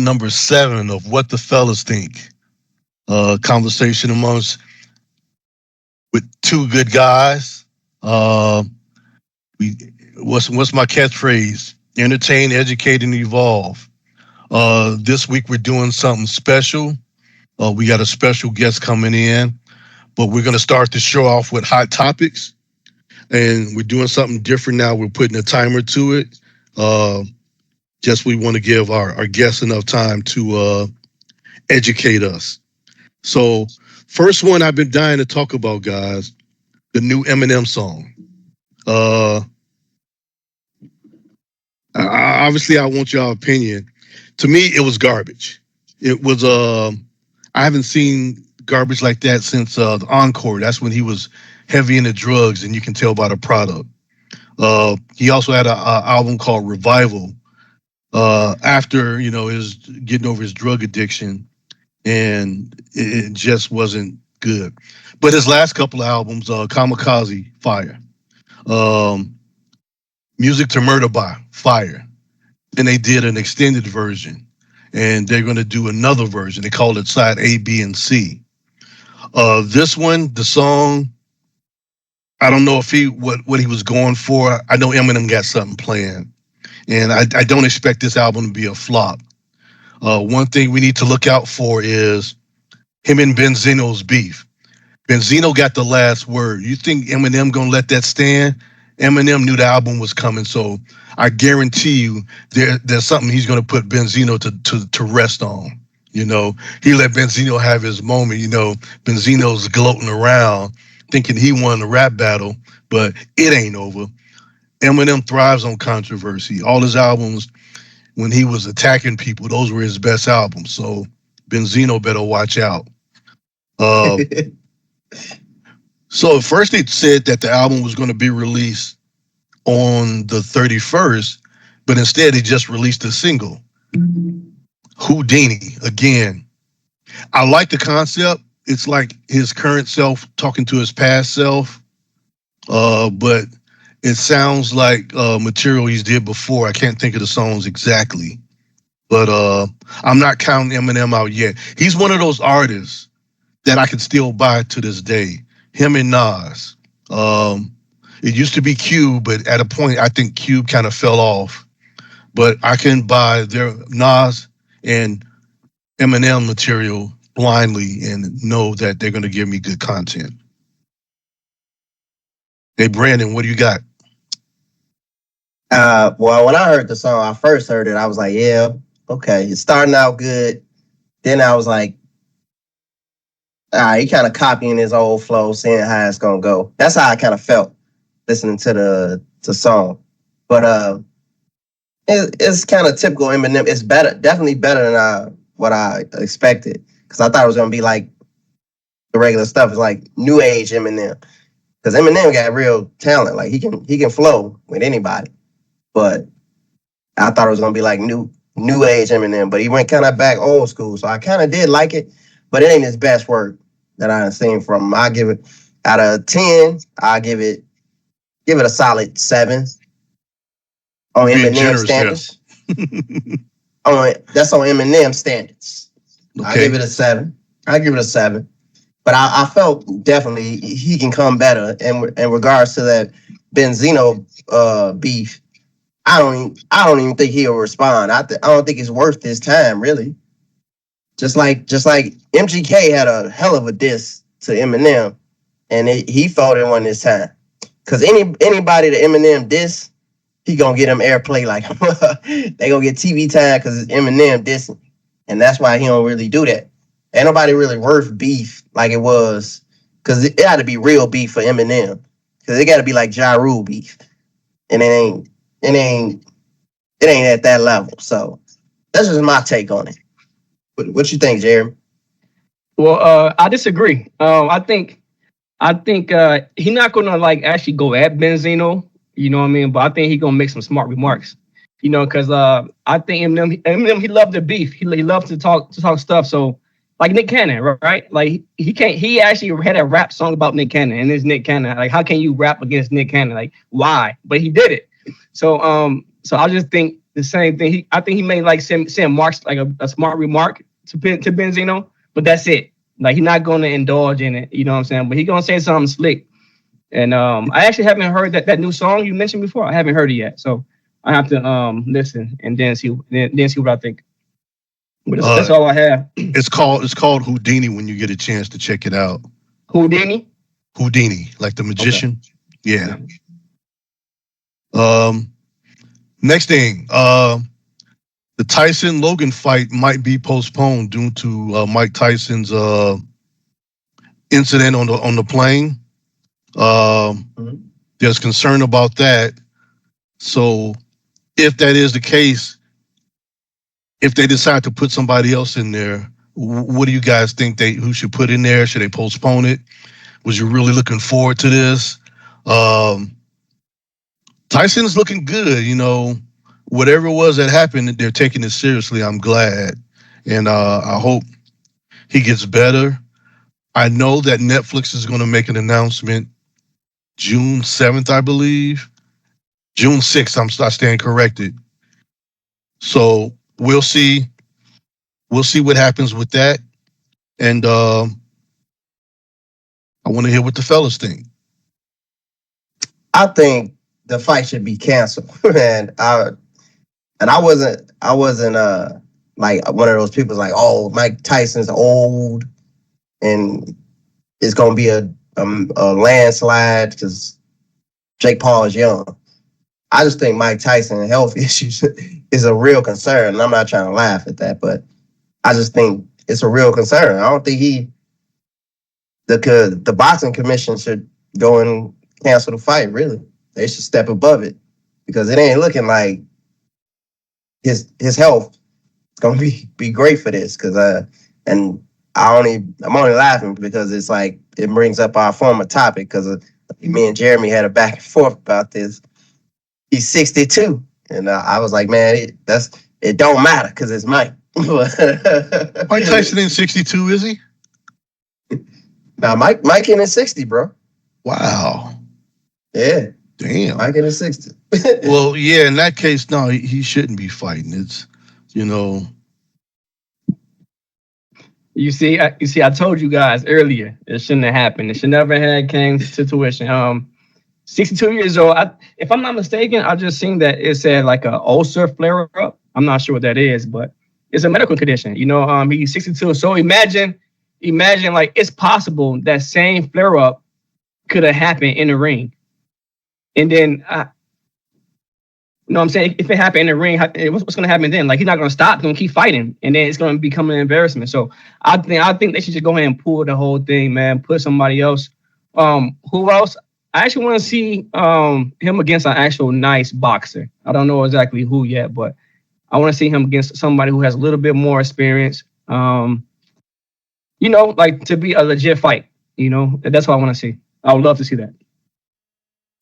number 7 of What the Fellas Think. Conversation amongst with two good guys. Uh, we what's my catchphrase? Entertain, educate, and evolve. This week we're doing something special. We got a special guest coming in, but we're going to start the show off with hot topics, and we're doing something different now. We're putting a timer to it. Uh, just we want to give our guests enough time to educate us. So, first one I've been dying to talk about, guys, the new Eminem song. Uh, Obviously, I want your opinion. To me, it was garbage. It was. I haven't seen garbage like that since the Encore. That's when he was heavy into drugs, and you can tell by the product. He also had an album called Revival. After his getting over his drug addiction, and it just wasn't good. But his last couple of albums, Kamikaze, fire. Um, Music to Murder by, fire. And they did an extended version, and they're going to do another version. They called it Side A, B, and C. This one, the song, I don't know if what he was going for. I know Eminem got something planned, and I don't expect this album to be a flop. One thing we need to look out for is him and Benzino's beef. Benzino got the last word. You think Eminem gonna let that stand? Eminem knew the album was coming, so I guarantee you there's something he's gonna put Benzino to rest on. He let Benzino have his moment. Benzino's gloating around, thinking he won the rap battle, but it ain't over. Eminem thrives on controversy. All his albums, when he was attacking people, those were his best albums. So Benzino better watch out. Uh, so at first they said that the album was going to be released on the 31st, but instead they just released a single. Houdini, again. I like the concept. It's like his current self talking to his past self, but it sounds like material he's did before. I can't think of the songs exactly, but I'm not counting Eminem out yet. He's one of those artists that I can still buy to this day. Him and Nas. It used to be Cube, but at a point I think Cube kind of fell off. But I can buy their Nas and Eminem material blindly and know that they're going to give me good content. Hey, Brandon, what do you got? Well, when I heard the song, I first heard it, I was like, yeah, okay, it's starting out good. Then I was like, he kind of copying his old flow, seeing how it's gonna go. That's how I kind of felt listening to the song. But it's kind of typical Eminem. It's better, definitely better than what I expected, because I thought it was gonna be like the regular stuff. It's like new age Eminem, because Eminem got real talent. Like he can flow with anybody. But I thought it was gonna be like new age Eminem, but he went kind of back old school. So I kind of did like it, but it ain't his best work that I've seen from him. I give it out of 10. I give it a solid 7 on Eminem standards. That's on Eminem standards. Okay. I give it a 7. But I felt definitely he can come better. And in regards to that Benzino beef, I don't even think he'll respond. I don't think it's worth his time, really. Just like MGK had a hell of a diss to Eminem, and he thought it wasn't his time. Because anybody that Eminem diss, he gonna get him airplay. Like they gonna get TV time because it's Eminem dissing, and that's why he don't really do that. Ain't nobody really worth beef like it was, because it had to be real beef for Eminem. Because it got to be like Ja Rule beef, and it ain't at that level. So that's just my take on it. What you think, Jeremy? Well, I disagree. I think he's not gonna like actually go at Benzino. You know what I mean? But I think he's gonna make some smart remarks. Because I think Eminem he loved the beef. He loved to talk stuff. So like Nick Cannon, right? Like he actually had a rap song about Nick Cannon, and it's Nick Cannon. Like, how can you rap against Nick Cannon? Like, why? But he did it. So I just think the same thing. I think he may like send Marks like a smart remark to Benzino, but that's it. Like he's not going to indulge in it. You know what I'm saying? But he's gonna say something slick. And I actually haven't heard that new song you mentioned before. I haven't heard it yet, so I have to listen and then see what I think. But that's all I have. It's called Houdini when you get a chance to check it out. Houdini, like the okay. magician. Yeah. Next thing, the Tyson Logan fight might be postponed due to Mike Tyson's incident on the plane. There's concern about that. So if that is the case, if they decide to put somebody else in there, what do you guys think who should put in there? Should they postpone it? Was you really looking forward to this? Tyson's looking good, whatever it was that happened, they're taking it seriously. I'm glad. And I hope he gets better. I know that Netflix is going to make an announcement June 7th, I believe. June 6th, I stand corrected. So we'll see. We'll see what happens with that. And I want to hear what the fellas think. I think the fight should be canceled, man. I wasn't like one of those people like, oh, Mike Tyson's old and it's gonna be a landslide because Jake Paul is young. I just think Mike Tyson health issues is a real concern, and I'm not trying to laugh at that, but I just think it's a real concern. I don't think the boxing commission should go and cancel the fight. Really, they should step above it because it ain't looking like his health is gonna be great for this. And I'm only laughing because it's like it brings up our former topic because me and Jeremy had a back and forth about this. He's 62, and I was like, man, it don't matter because it's Mike. Mike Tyson in 62, is he? Now, Mike in his 60, bro. Wow. Yeah. Damn. Mike in his 60. Well, yeah, in that case, no, he shouldn't be fighting. It's, You see, I told you guys earlier it shouldn't have happened. It should never have came to tuition. 62 years old. If I'm not mistaken, I just seen that it said like a ulcer flare up. I'm not sure what that is, but it's a medical condition. He's 62. So imagine like it's possible that same flare up could have happened in the ring. And then, what I'm saying? If it happened in the ring, what's going to happen then? Like he's not going to stop. He's going to keep fighting, and then it's going to become an embarrassment. So I think they should just go ahead and pull the whole thing, man. Put somebody else. Who else? I actually want to see him against an actual nice boxer. I don't know exactly who yet, but I want to see him against somebody who has a little bit more experience. Like to be a legit fight. That's what I want to see. I would love to see that.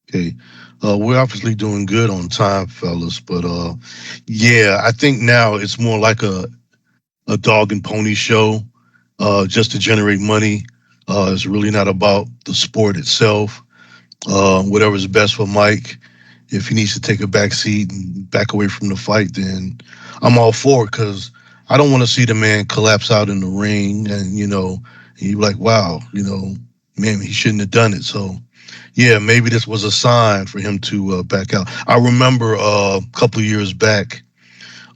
Okay. We're obviously doing good on time, fellas, but yeah, I think now it's more like a dog and pony show just to generate money. It's really not about the sport itself. Whatever's best for Mike. If he needs to take a back seat and back away from the fight, then I'm all for it because I don't want to see the man collapse out in the ring and, you're like, wow, man, he shouldn't have done it. So, yeah, maybe this was a sign for him to back out. I remember a couple of years back,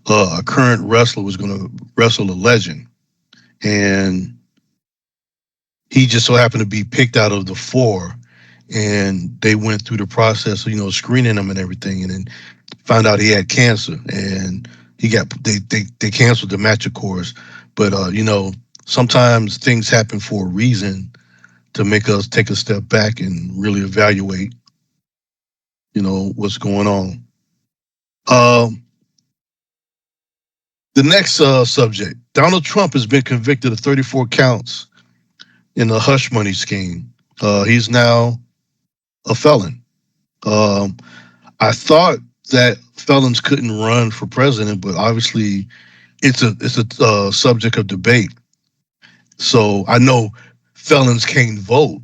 a current wrestler was going to wrestle a legend, and he just so happened to be picked out of the four. And they went through the process of, screening him and everything, and then found out he had cancer. And they canceled the match, of course. But, sometimes things happen for a reason to make us take a step back and really evaluate, what's going on. The next subject, Donald Trump has been convicted of 34 counts in the hush money scheme. He's now a felon. I thought that felons couldn't run for president, but obviously it's a subject of debate. So I know felons can't vote,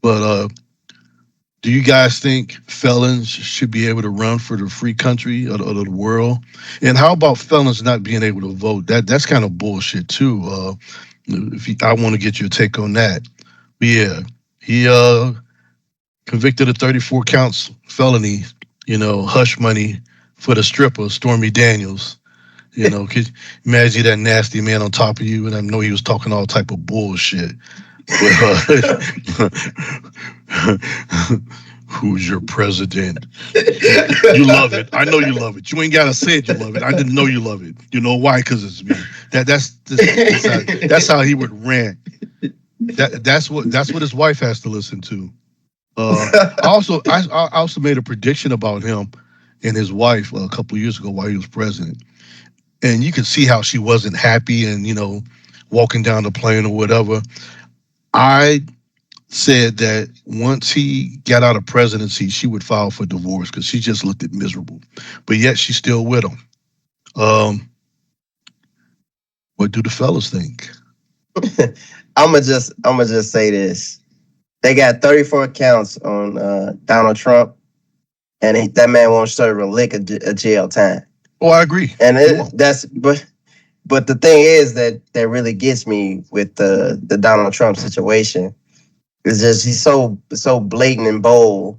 but Do you guys think felons should be able to run for the free country of the world? And how about felons not being able to vote? That's kind of bullshit too. I want to get your take on that. But yeah, he convicted of 34 counts felony. Hush money for the stripper Stormy Daniels. Could imagine that nasty man on top of you, and I know he was talking all type of bullshit. But, who's your president? You love it. I know you love it. You ain't gotta say it. You love it. I didn't know you love it. You know why? Because it's me. That's how he would rant. That's what his wife has to listen to. I also made a prediction about him and his wife a couple of years ago while he was president, and you could see how she wasn't happy and walking down the plane or whatever. I said that once he got out of presidency, she would file for divorce because she just looked miserable. But yet she's still with him. What do the fellas think? I'ma just say this. They got 34 counts on Donald Trump, and that man won't serve a lick of jail time. Oh, I agree. And but the thing is that really gets me with the Donald Trump situation. It's just he's so blatant and bold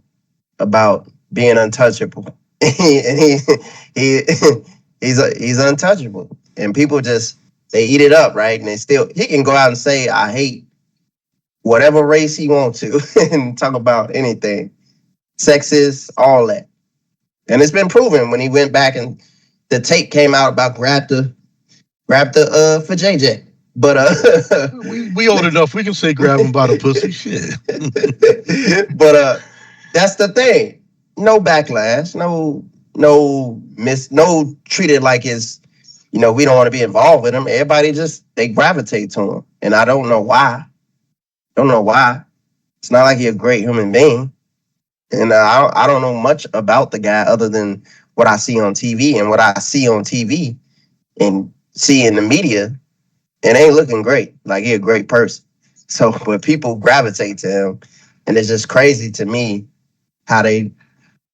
about being untouchable, and he's untouchable, and people just they eat it up, right? And he can go out and say I hate whatever race he wants to and talk about anything, sexist, all that, and it's been proven when he went back and the tape came out about grab the for JJ. But we old enough. We can say grab him by the pussy. Shit. But that's the thing. No backlash. No treated like it's we don't want to be involved with him. Everybody they gravitate to him, and I don't know why. It's not like he's a great human being, and I don't know much about the guy other than what I see on TV, and what I see on TV and see in the media. It ain't looking great. Like he's a great person. So, but people gravitate to him, and it's just crazy to me how they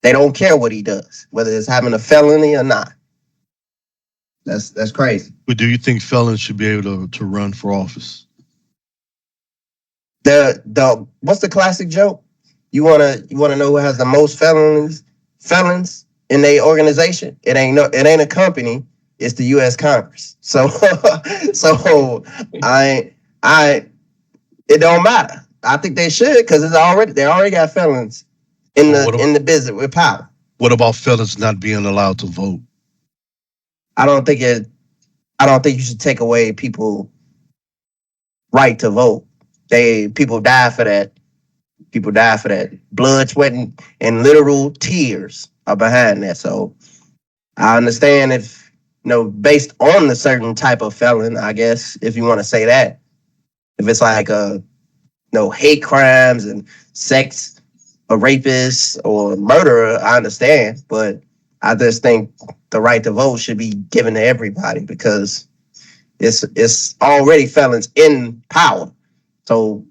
don't care what he does, whether it's having a felony or not. That's crazy. But do you think felons should be able to run for office? The what's the classic joke? You wanna know who has the most felons in their organization? It ain't a company. It's the U.S. Congress. So it don't matter. I think they should because they already got felons in the business with power. What about felons not being allowed to vote? I don't think you should take away people's right to vote. People die for that. Blood, sweat, and literal tears are behind that. So I understand if based on the certain type of felon, I guess, if you want to say that. If it's like hate crimes and sex, a rapist or murderer, I understand. But I just think the right to vote should be given to everybody because it's already felons in power. So,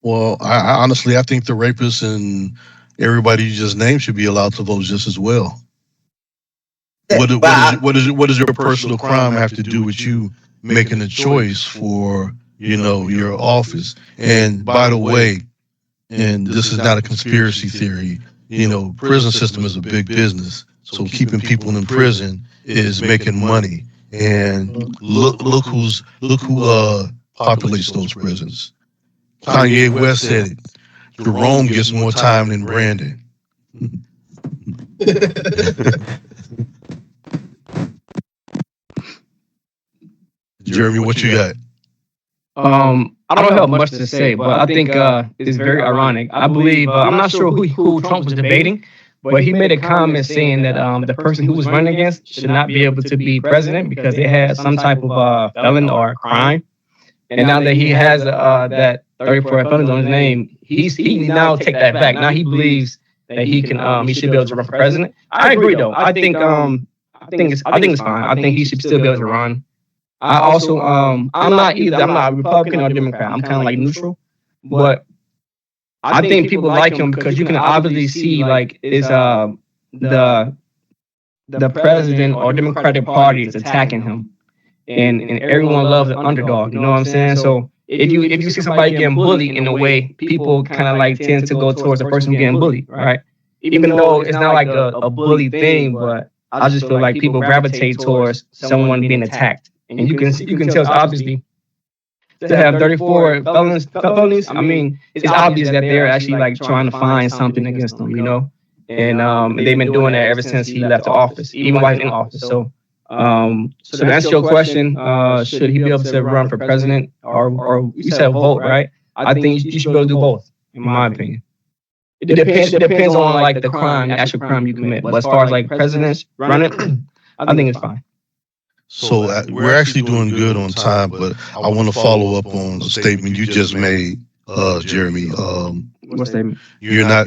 well, I honestly think the rapists and everybody you just named should be allowed to vote just as well. What does your personal crime have to do with you making a choice for your office? And by the way, and this is not a conspiracy theory, prison system is a big business. So keeping people in prison is making money. And look who populates those prisons. Kanye West said it. Jerome gets more time than Brandon. Jeremy, what you got? I don't have much to say, but I think it's very ironic. I believe I'm not sure who Trump was debating, but he made a comment saying that the person who was running against should not be able to be president because they had some type of felon or crime. And now that he has that 34 felons on his name, he now take that back. Now he believes that he should be able to run for president. I agree though. I think it's fine. I think he should still be able to run. I also I'm not Republican or Democrat. I'm kind of like neutral, but I think people like him because you can obviously see like is the the president or Democratic Party is attacking him, and everyone loves the underdog. You know what I'm saying? So if you see somebody getting bullied in a way, people kind of like tend to go towards the person getting bullied, right? Even though it's not like a bully thing, but I just feel like people gravitate towards someone being attacked, and you can tell it's obviously to have 34 felonies. I mean, it's obvious that they're actually like trying to find something against them, you know. And they've been doing that ever since he left the office, even while he's in office. So to answer your question, should he be able to run for president or you said vote, right? I think you should be able to do both, in my opinion. It depends. It depends on like the crime, the actual crime you commit. But as far as like presidents running, I think it's fine. So we're actually doing good on time, but I want to follow up on a statement you just made, Jeremy. What statement? You're not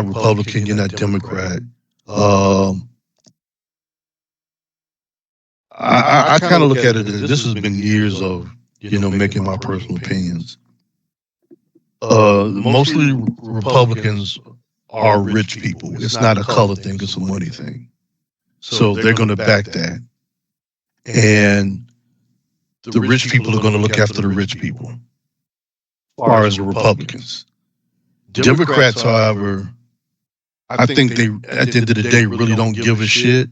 Republican, you're not Democrat. I kind of look at it as this has been years of making my personal opinions. Mostly Republicans are rich people. It's not a color thing; it's a money thing. So they're going to back that, and the rich people are going to look after the rich people, as far as the Republicans. Democrats, however, I think they, at the end of the day, really don't give a shit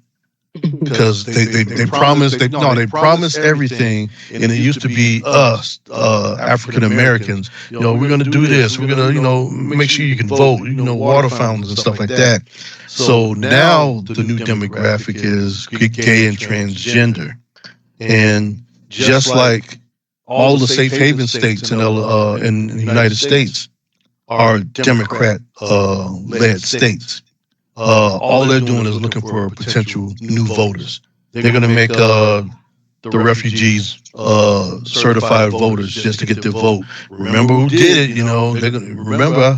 because they promise everything, and it used to be us African Americans. We're going to do this. We're going to make sure you can vote. Water fountains and stuff like that. So now the new demographic is gay and transgender, and just like all the safe haven states in the United States are Democrat led states. All they're doing is looking for potential new voters. They're going to make the refugees certified voters just to get their vote. Remember who did it? They're going to remember.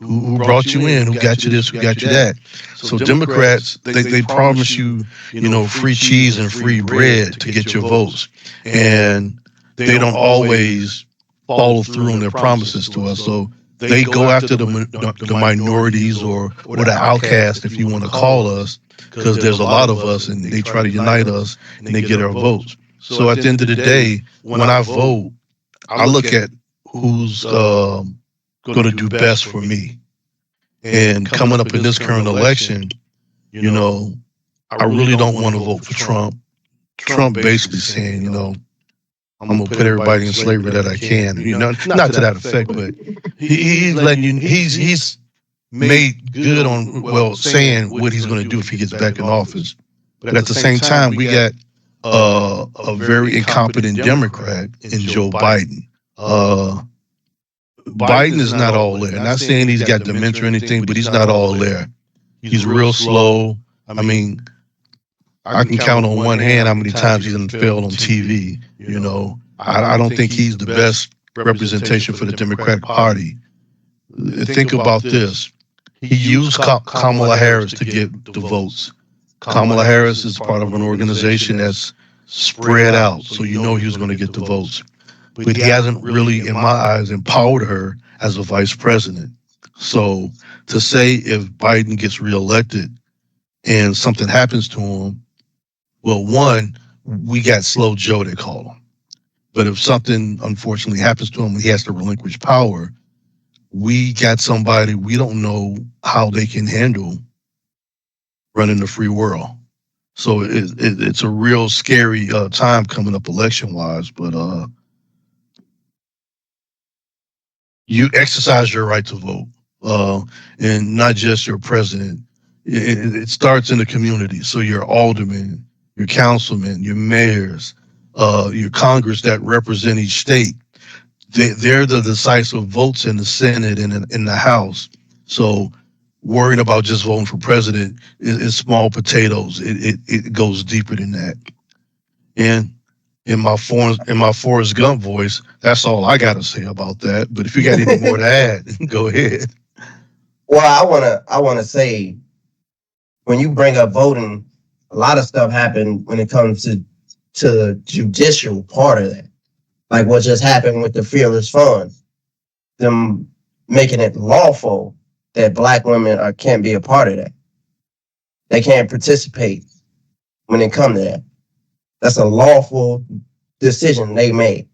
Who brought you in? Who got you this? Who got you that? So Democrats, they promise you, free cheese and free bread to get your votes, and they don't always follow through on their promises to us. So they go after the minorities or the outcasts, if you want to call us, because there's a lot of us, and they try to unite us, and they get our votes. So at the end of the day, when I vote, I look at who's going to do best for me. And coming up in this current election, I really don't want to vote for Trump. Trump basically saying, I'm gonna put everybody in slavery that I can. Not to that effect, but he's letting you. He's made good on saying what he's going to do if he gets back in office. But at the same time, we got a very incompetent Democrat in Joe Biden. Biden is not all there. Not saying he's got dementia or anything, but he's not all there. He's real slow. I mean, I can count on one hand how many times he's failed on TV. I don't think he's the best representation for the Democratic Party. Think about this. He used Kamala Harris to get the votes. Kamala Harris is part of an organization that's spread out, so he was going to get the votes. But he hasn't really, in my eyes, empowered her as a vice president. So to say if Biden gets reelected and something happens to him, well, one, we got slow Joe, they call him. But if something unfortunately happens to him and he has to relinquish power, we got somebody we don't know how they can handle running the free world. So it's a real scary time coming up election-wise. But you exercise your right to vote, and not just your president. It starts in the community. So your aldermen, your councilmen, your mayors, your Congress that represent each state. They're the decisive votes in the Senate and in the House. So worrying about just voting for president is small potatoes. It goes deeper than that. And in my Forrest Gump voice, that's all I got to say about that. But if you got any more to add, go ahead. Well, I wanna say, when you bring up voting, a lot of stuff happened when it comes to the judicial part of that. Like what just happened with the Fearless Fund. Them making it lawful that Black women can't be a part of that. They can't participate when it comes to that. That's a lawful decision they made.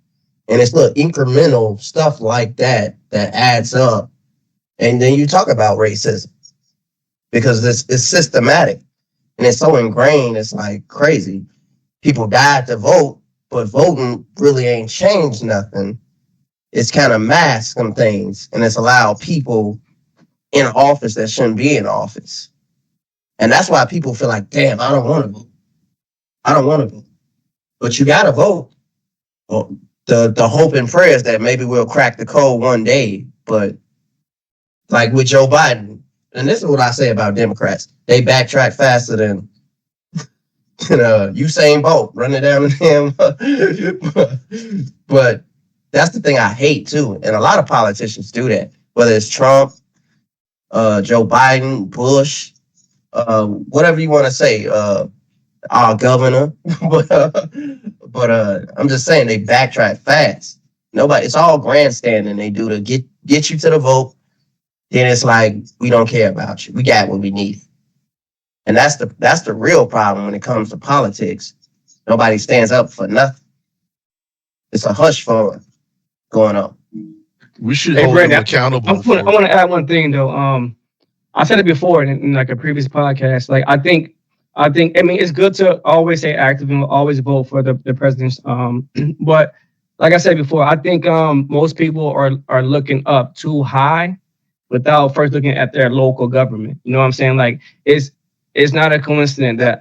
And it's incremental stuff like that that adds up. And then you talk about racism because it's systematic and it's so ingrained. It's like crazy. People died to vote, but voting really ain't changed nothing. It's kind of masked some things, and it's allowed people in office that shouldn't be in office. And that's why people feel like, damn, I don't want to vote. I don't want to vote. But you got to vote. Well, the hope and prayers that maybe we'll crack the code one day. But like with Joe Biden, and this is what I say about Democrats, they backtrack faster than Usain Bolt running down the damn. But that's the thing I hate too, and a lot of politicians do that. Whether it's Trump, Joe Biden, Bush, whatever you want to say, our governor, but I'm just saying they backtrack fast. It's all grandstanding they do to get you to the vote. Then it's like we don't care about you. We got what we need. And that's the real problem when it comes to politics. Nobody stands up for nothing. It's a hush for going on. We should hold them accountable. I want to add one thing though. I said it before in like a previous podcast. Like I mean it's good to always stay active and always vote for the presidents. But like I said before, I think most people are looking up too high without first looking at their local government. You know what I'm saying? Like it's not a coincidence that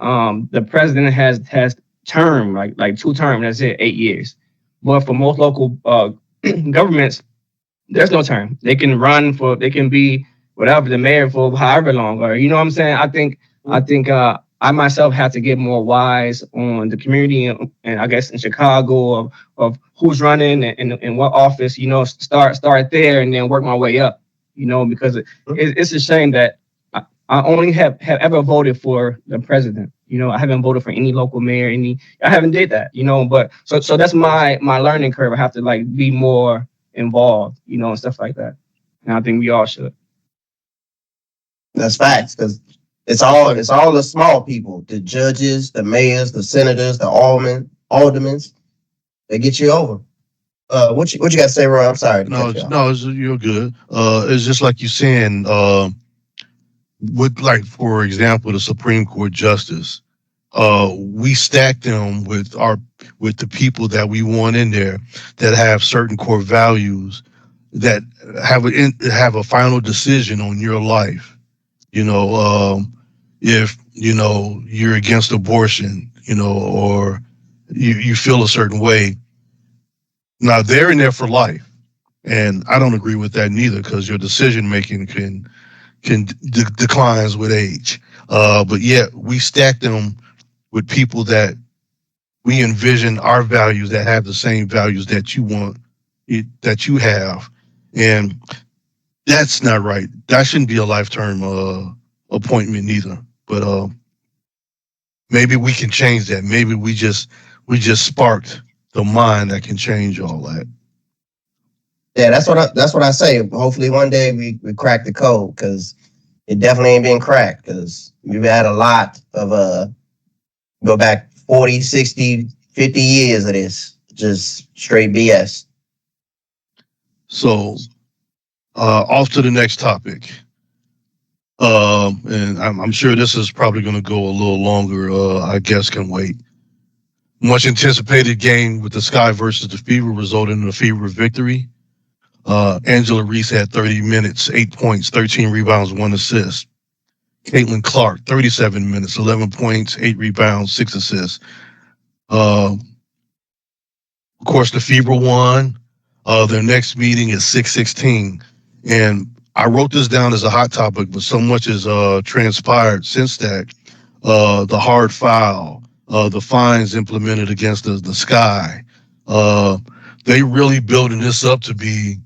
the president has term like 2 terms. That's it, 8 years. But for most local governments, there's no term. They can be whatever the mayor for however long, or you know what I'm saying. I think I myself have to get more wise on the community and I guess in Chicago of who's running and what office. Start there and then work my way up. Because it's a shame that I only have ever voted for the president. I haven't voted for any local mayor. I haven't did that. But so that's my learning curve. I have to like be more involved. And stuff like that. And I think we all should. That's facts, because it's all the small people, the judges, the mayors, the senators, the aldermen. They get you over. What you got to say, Roy? I'm sorry. No, you're good. It's just like you're saying. With like, for example, the Supreme Court justice, we stack them with the people that we want in there that have certain core values that have a final decision on your life. If you're against abortion, or you feel a certain way. Now they're in there for life, and I don't agree with that neither, because your decision making can declines with age. But yet we stack them with people that we envision our values, that have the same values that you want, that you have, and that's not right. That shouldn't be a lifetime appointment neither. But maybe we can change that. Maybe we just sparked the mind that can change all that. Yeah, that's what I say. Hopefully one day we crack the code, because it definitely ain't been cracked, because we've had a lot of go back 40, 60, 50 years of this. Just straight BS. So off to the next topic. And I'm sure this is probably going to go a little longer. I guess can wait. Much anticipated game with the Sky versus the Fever resulted in a Fever victory. Angela Reese had 30 minutes, 8 points, 13 rebounds, 1 assist. Caitlin Clark, 37 minutes, 11 points, 8 rebounds, 6 assists. Of course, the Fever won. Their next meeting is 6/16. And I wrote this down as a hot topic, but so much has transpired since that. The hard foul, the fines implemented against the Sky. They really building this up to be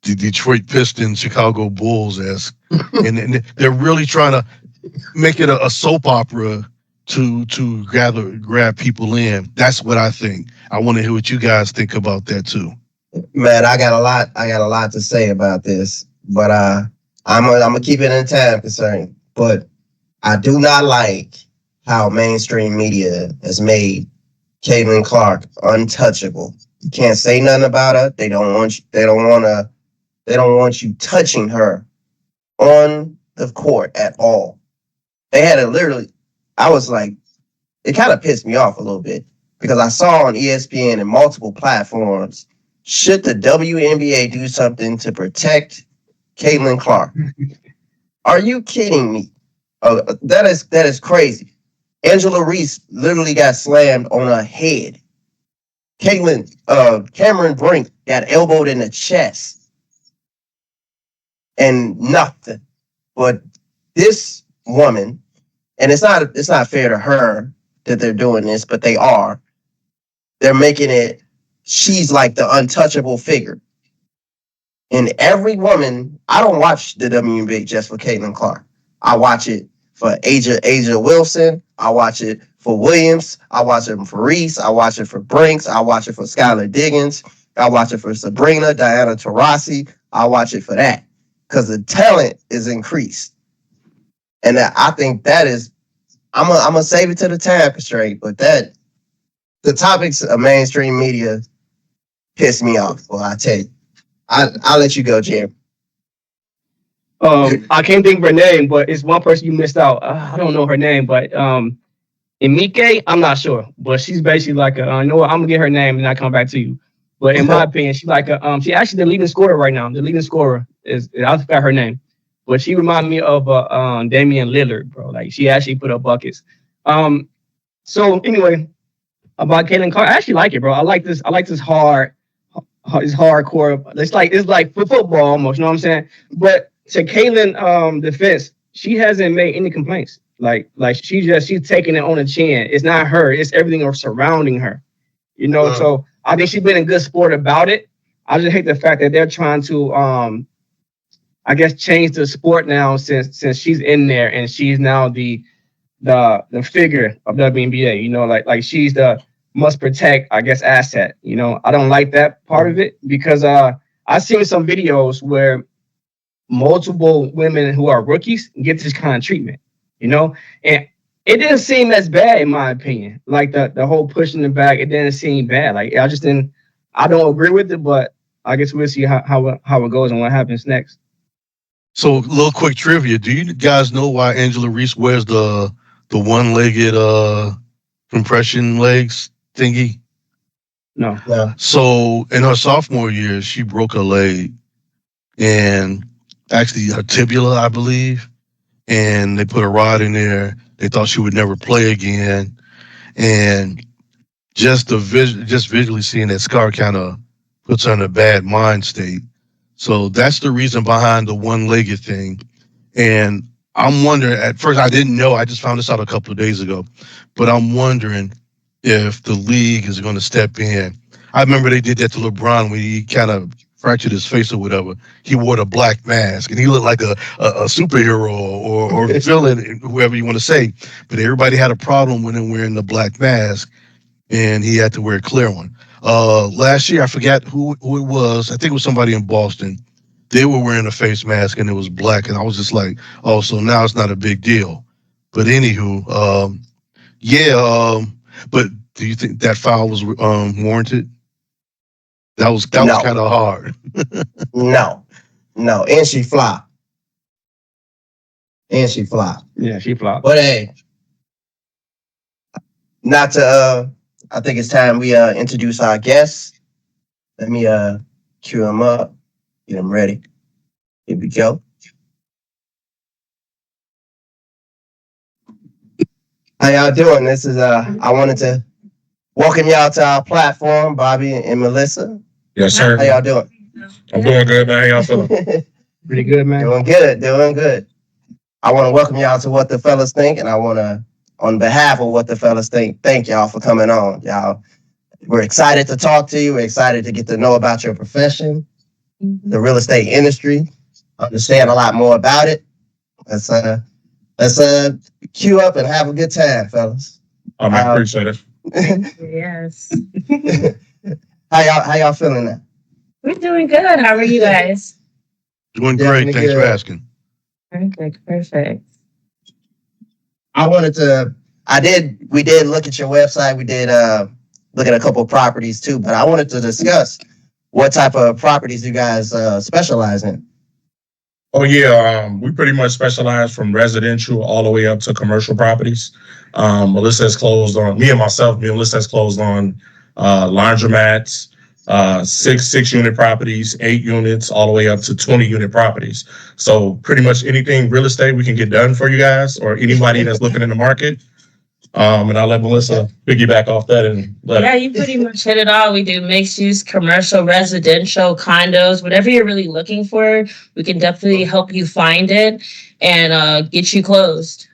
the Detroit Pistons, Chicago Bulls-esque. and they're really trying to make it a soap opera to grab people in. That's what I think. I want to hear what you guys think about that too. Man, I got a lot to say about this, but I'm gonna keep it in time concern. But I do not like how mainstream media has made Caitlin Clark untouchable. You can't say nothing about her. They don't want you. They don't want you touching her on the court at all. They had it literally. I was like, it kind of pissed me off a little bit because I saw on ESPN and multiple platforms, should the WNBA do something to protect Caitlin Clark? Are you kidding me? That is crazy. Angela Reese literally got slammed on her head. Cameron Brink got elbowed in the chest and nothing. But this woman, and it's not fair to her that they're doing this, but they are. They're making it. She's like the untouchable figure. And every woman, I don't watch the WNBA just for Caitlin Clark. I watch it for Asia Wilson. I watch it for Williams. I watch it for Reese. I watch it for Brinks. I watch it for Skylar Diggins. I watch it for Sabrina, Diana Taurasi. I watch it for that because the talent is increased. And I think that is, I'm gonna save it to the time constraint, but that the topics of mainstream media piss me off. Well, I tell you, I'll let you go, Jim. I can't think of her name, but it's one person you missed out. I don't know her name, but Emike, I'm not sure, but she's basically like a. You know what? I'm gonna get her name and I come back to you. But in my opinion, she's like a. She actually the leading scorer right now. The leading scorer is I forgot her name, but she reminded me of Damian Lillard, bro. Like she actually put up buckets. So anyway, about Caitlin Clark, I actually like it, bro. I like this. I like this it's hardcore. It's like football almost. You know what I'm saying? But to Caitlin, defense, she hasn't made any complaints. Like she's taking it on the chin. It's not her. It's everything surrounding her. You know. So I think she's been a good sport about it. I just hate the fact that they're trying to I guess change the sport now since she's in there and she's now the figure of WNBA. You know, like she's the must protect, I guess, asset. You know, I don't like that part of it because I've seen some videos where multiple women who are rookies get this kind of treatment. You know, and it didn't seem as bad in my opinion. Like the whole pushing the back, it didn't seem bad. Like I just didn't. I don't agree with it, but I guess we'll see how it goes and what happens next. So, a little quick trivia: do you guys know why Angela Reese wears the one-legged compression legs thingy? No. No. So, in her sophomore year, she broke her leg and actually her tibia, I believe, and they put a rod in there. They thought she would never play again, and just visually seeing that scar kind of puts her in a bad mind state. So that's the reason behind the one-legged thing. And I'm wondering, at first I didn't know, I just found this out a couple of days ago, but I'm wondering if the league is going to step in. I remember they did that to LeBron when he kind of fractured his face or whatever. He wore the black mask and he looked like a superhero or villain, whoever you want to say. But everybody had a problem with him wearing the black mask and he had to wear a clear one. Last year, I forgot who it was. I think it was somebody in Boston. They were wearing a face mask and it was black, and I was just like, "Oh, so now it's not a big deal." But anywho, yeah. But do you think that foul was warranted? That was No. kind of hard. No. No. And she flopped. And she flopped. Yeah, she flopped. But hey, not to I think it's time we introduce our guests. Let me cue them up, get them ready. Here we go. How y'all doing? This is I wanted to welcome y'all to our platform, Bobby and Melissa. Yes, sir. How y'all doing? I'm doing good, man. How y'all feeling? Pretty good, man. Doing good. I want to welcome y'all to What the Fellas Think, and I want to, on behalf of What the Fellas Think, thank y'all for coming on. Y'all, we're excited to talk to you. We're excited to get to know about your profession, the real estate industry, understand a lot more about it. Let's queue up and have a good time, fellas. I appreciate it. Yes. How y'all feeling now? We're doing good. How are you guys? Doing great. Definitely Thanks for good. asking. Perfect. Perfect. I wanted to. We did look at your website. We did look at a couple of properties too. But I wanted to discuss what type of properties you guys specialize in. Oh yeah, we pretty much specialize from residential all the way up to commercial properties. Melissa has closed on me and myself. Me and Melissa has closed on laundromats, six unit properties, 8 units, all the way up to 20 unit properties. So pretty much anything real estate we can get done for you guys or anybody that's looking in the market. And I'll let Melissa piggyback off that and Yeah, you pretty much hit it all. We do mixed use, commercial, residential, condos, whatever you're really looking for. We can definitely help you find it and get you closed.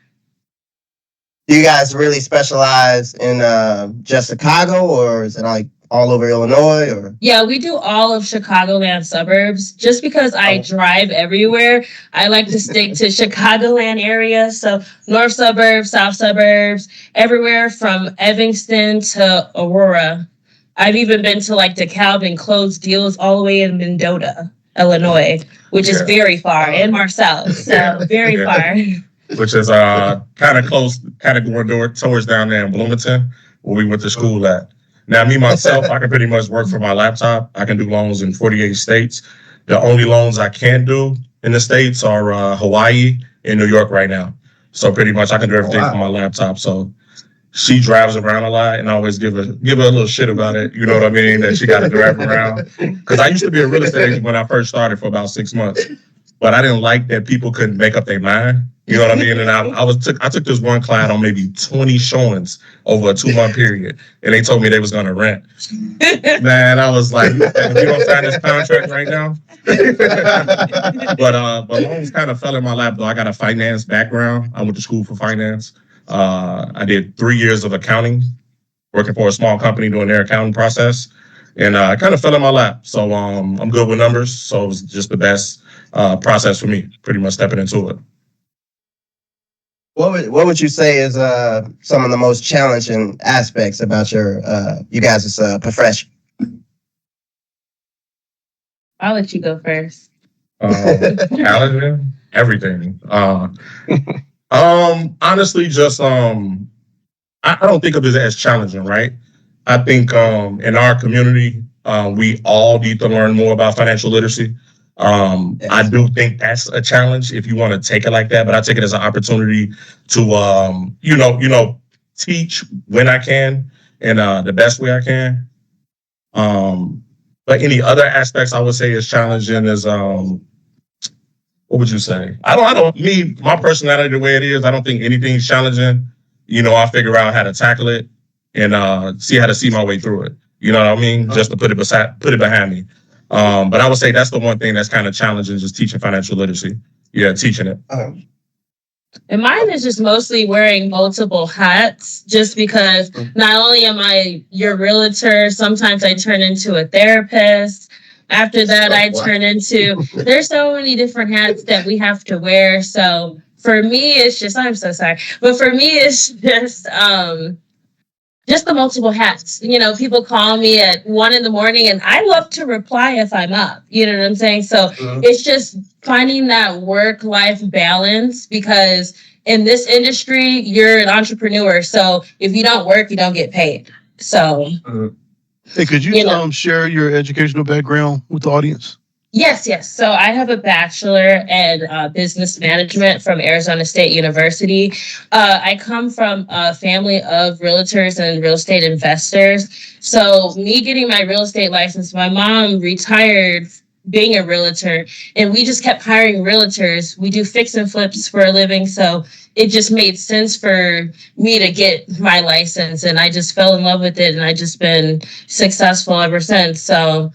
Do you guys really specialize in just Chicago, or is it like all over Illinois? Or Yeah, we do all of Chicagoland suburbs. Just because I drive everywhere, I like to stick to Chicagoland area. So north suburbs, south suburbs, everywhere from Evanston to Aurora. I've even been to like DeKalb and closed deals all the way in Mendota, Illinois, which is very far, and Marcel. So very far. which is kind of close, kind of going towards down there in Bloomington, where we went to school at. Now, me myself, I can pretty much work from my laptop. I can do loans in 48 states. The only loans I can't do in the states are Hawaii and New York right now. So pretty much I can do everything from my laptop. So she drives around a lot, and I always give her a little shit about it. You know what I mean? That she got to drive around. Because I used to be a real estate agent when I first started for about 6 months, but I didn't like that people couldn't make up their mind. You know what I mean? And I took this one client on maybe 20 showings over a 2-month period, and they told me they was gonna rent. Man, I was like, if you don't sign this contract right now. But loans kind of fell in my lap though. I got a finance background. I went to school for finance. I did 3 years of accounting, working for a small company doing their accounting process, and it kind of fell in my lap. So I'm good with numbers. So it was just the best process for me, pretty much stepping into it. what would you say is some of the most challenging aspects about you guys' profession? I'll let you go first. Challenging everything. Honestly, just I don't think of it as challenging, right? I think in our community, we all need to learn more about financial literacy. I do think that's a challenge if you want to take it like that, but I take it as an opportunity to teach when I can and the best way I can. But any other aspects I would say is challenging is what would you say? My personality the way it is, I don't think anything's challenging. I figure out how to tackle it and see how to see my way through it. You know what I mean? Just to put it behind me. But I would say that's the one thing that's kind of challenging, just teaching financial literacy. Yeah, teaching it. And mine is just mostly wearing multiple hats, just because not only am I your realtor, sometimes I turn into a therapist. After that, there's so many different hats that we have to wear. So for me, it's just, I'm so sorry. But for me, it's just the multiple hats. People call me at 1 a.m. and I love to reply if I'm up. You know what I'm saying? So it's just finding that work-life balance, because in this industry, you're an entrepreneur. So if you don't work, you don't get paid. So Hey, could you share your educational background with the audience? Yes. So I have a bachelor in business management from Arizona State University. I come from a family of realtors and real estate investors. So me getting my real estate license, my mom retired being a realtor, and we just kept hiring realtors. We do fix and flips for a living. So it just made sense for me to get my license, and I just fell in love with it, and I just been successful ever since. So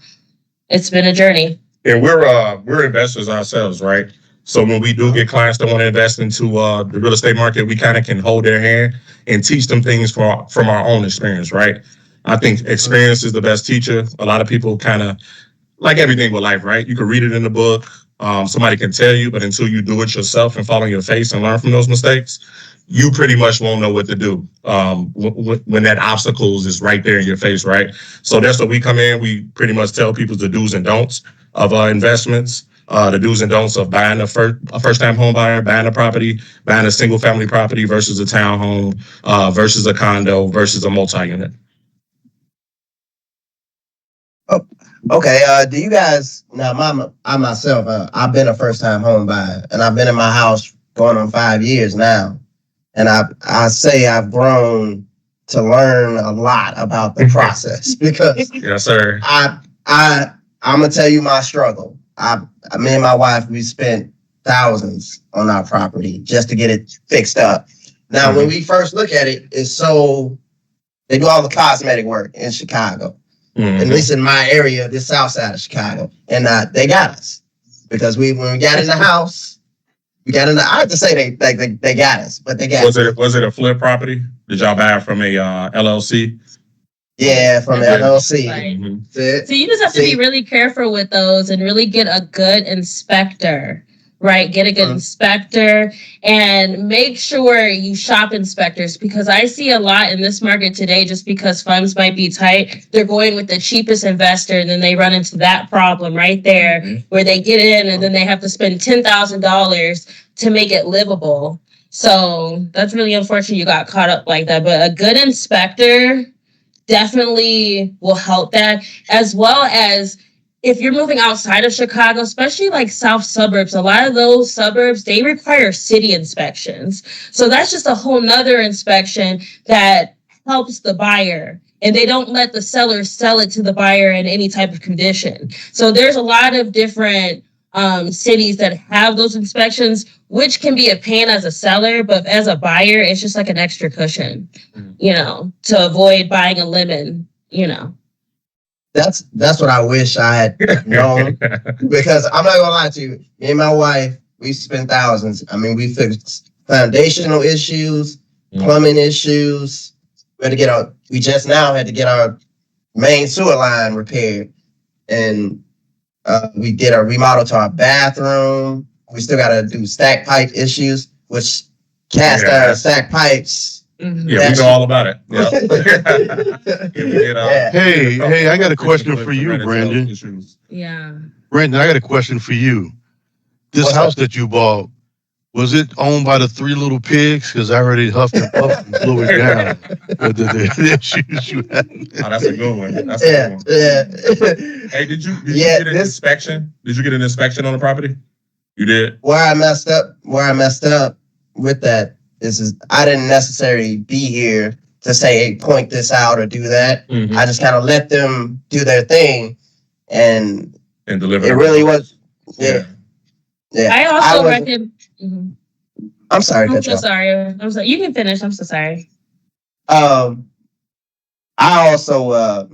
it's been a journey. And we're investors ourselves, right? So when we do get clients that want to invest into the real estate market, we kind of can hold their hand and teach them things from our own experience, right? I think experience is the best teacher. A lot of people kind of like everything with life, right? You can read it in the book. Somebody can tell you, but until you do it yourself and fall on your face and learn from those mistakes, you pretty much won't know what to do when that obstacles is right there in your face, right? So that's what we come in. We pretty much tell people the do's and don'ts of investments, the do's and don'ts of buying a first-time home buyer, buying a property, buying a single-family property versus a townhome, versus a condo, versus a multi-unit. Oh, okay. Do you guys now? I myself, I've been a first-time home buyer, and I've been in my house going on 5 years now. And I say I've grown to learn a lot about the process because yes, sir. I'm gonna tell you my struggle. Me and my wife, we spent thousands on our property just to get it fixed up. Now, when we first look at it, they do all the cosmetic work in Chicago, at least in my area, the south side of Chicago, and they got us because when we got in the house. I have to say they got us, but they got us. Was it a flip property? Did y'all buy it from a LLC? Yeah, from the LLC. Right. So you just have to be really careful with those and really get a good inspector, right? Get a good inspector and make sure you shop inspectors, because I see a lot in this market today, just because funds might be tight, they're going with the cheapest investor, and then they run into that problem right there where they get in and then they have to spend $10,000 to make it livable. So that's really unfortunate you got caught up like that. But a good inspector definitely will help that, as well as if you're moving outside of Chicago, especially like south suburbs, a lot of those suburbs, they require city inspections. So that's just a whole nother inspection that helps the buyer. And they don't let the seller sell it to the buyer in any type of condition. So there's a lot of different cities that have those inspections, which can be a pain as a seller, but as a buyer, it's just like an extra cushion, to avoid buying a lemon, That's what I wish I had known, because I'm not gonna lie to you. Me and my wife, we spent thousands. I mean, we fixed foundational issues, plumbing issues. We just now had to get our main sewer line repaired, and we did a remodel to our bathroom. We still got to do stack pipe issues, which cast iron stack pipes. Yeah, we know all about it. Yeah. Hey, I got a question for you, Brandon. Yeah. Brandon, I got a question for you. This house that you bought, was it owned by the Three Little Pigs? Because I already huffed and puffed and blew it down. The issues you had. Oh, that's a good one. That's a good one. Hey, did you get an inspection? Did you get an inspection on the property? You did? Where I messed up with that is I didn't necessarily be here to say, hey, point this out or do that. I just kind of let them do their thing and deliver. It really was. Yeah. I also recommend. I'm sorry. I'm so sorry. I'm sorry. You can finish. I'm so sorry. I also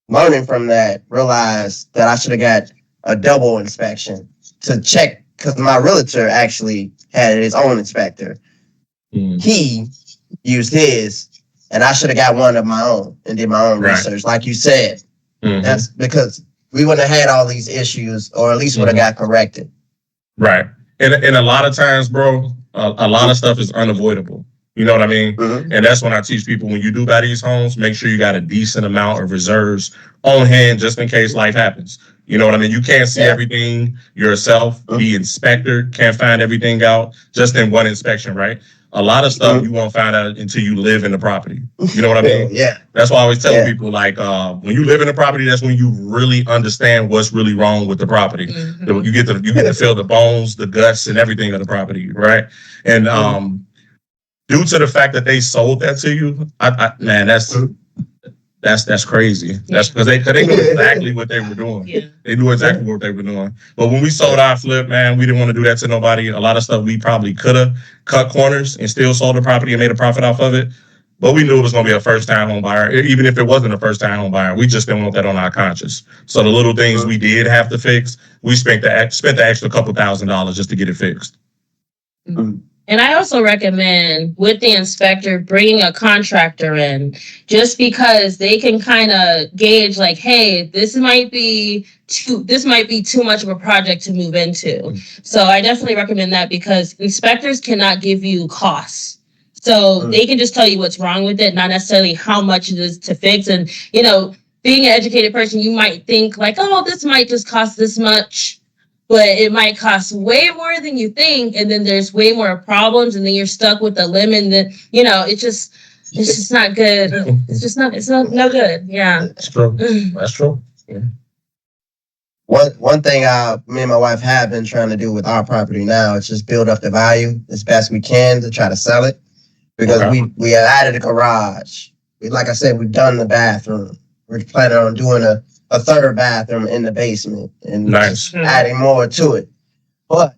learning from that realized that I should have got a double inspection to check, because my realtor actually had his own inspector. He used his, and I should have got one of my own and did my own research, like you said. That's because we wouldn't have had all these issues, or at least would have got corrected. Right. And a lot of times, bro, a lot of stuff is unavoidable. You know what I mean? And that's when I teach people, when you do buy these homes, make sure you got a decent amount of reserves on hand just in case life happens. You know what I mean? You can't see everything yourself. The inspector can't find everything out just in one inspection, right? A lot of stuff you won't find out until you live in the property. You know what I mean? Yeah. That's why I always tell people, like, when you live in the property, that's when you really understand what's really wrong with the property. You get to feel the bones, the guts, and everything of the property, right? And due to the fact that they sold that to you, man, that's crazy. That's because they knew exactly what they were doing. Yeah. They knew exactly what they were doing. But when we sold our flip, man, we didn't want to do that to nobody. A lot of stuff we probably could have cut corners and still sold the property and made a profit off of it. But we knew it was going to be a first-time home buyer. Even if it wasn't a first-time home buyer, we just didn't want that on our conscience. So the little things we did have to fix, we spent the extra couple $1,000s just to get it fixed. And I also recommend, with the inspector, bringing a contractor in, just because they can kind of gauge, like, hey, this might be too much of a project to move into. So I definitely recommend that, because inspectors cannot give you costs. So they can just tell you what's wrong with it, not necessarily how much it is to fix. And, being an educated person, you might think like, oh, this might just cost this much, but it might cost way more than you think. And then there's way more problems, and then you're stuck with the lemon that, it's just not good. It's not no good. Yeah. That's true. That's true. Yeah. One thing me and my wife have been trying to do with our property now is just build up the value as best we can to try to sell it, because we have added a garage. Like I said, we've done the bathroom. We're planning on doing a third bathroom in the basement and adding more to it. But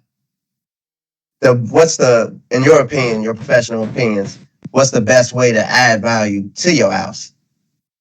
in your opinion, your professional opinions, what's the best way to add value to your house?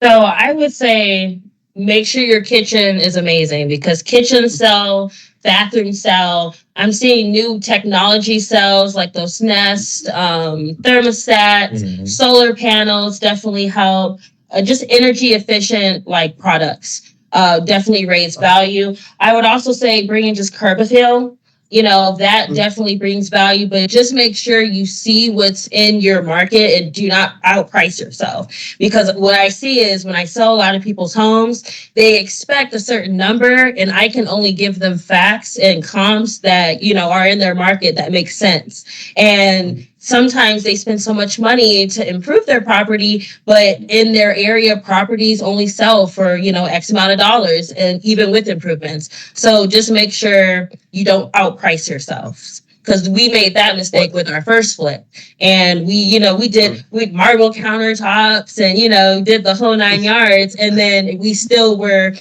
So I would say make sure your kitchen is amazing, because kitchens sell, bathrooms sell. I'm seeing new technology sells like those Nest, thermostats, solar panels definitely help. Just energy efficient like products definitely raise value. I would also say bring in just curb appeal. That definitely brings value, but just make sure you see what's in your market and do not outprice yourself. Because what I see is when I sell a lot of people's homes, they expect a certain number, and I can only give them facts and comps that, are in their market that make sense. And sometimes they spend so much money to improve their property, but in their area, properties only sell for, X amount of dollars, and even with improvements. So just make sure you don't outprice yourselves. Because we made that mistake with our first flip. And we marble countertops and, did the whole 9 yards. And then we still had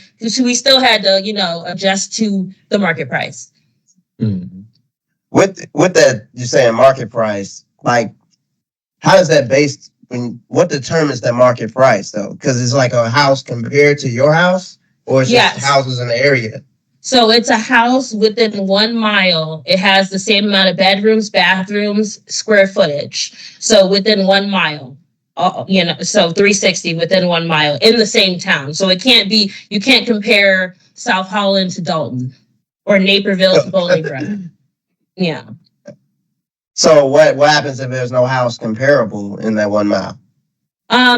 to, adjust to the market price. Mm-hmm. With that, you're saying market price, like, how is that based? What determines that market price, though? Because it's like a house compared to your house, or it's just houses in the area? So it's a house within 1 mile. It has the same amount of bedrooms, bathrooms, square footage. So within 1 mile, so 360 within 1 mile in the same town. So you can't compare South Holland to Dalton or Naperville to Bowling Green. Yeah. So what happens if there's no house comparable in that 1 mile?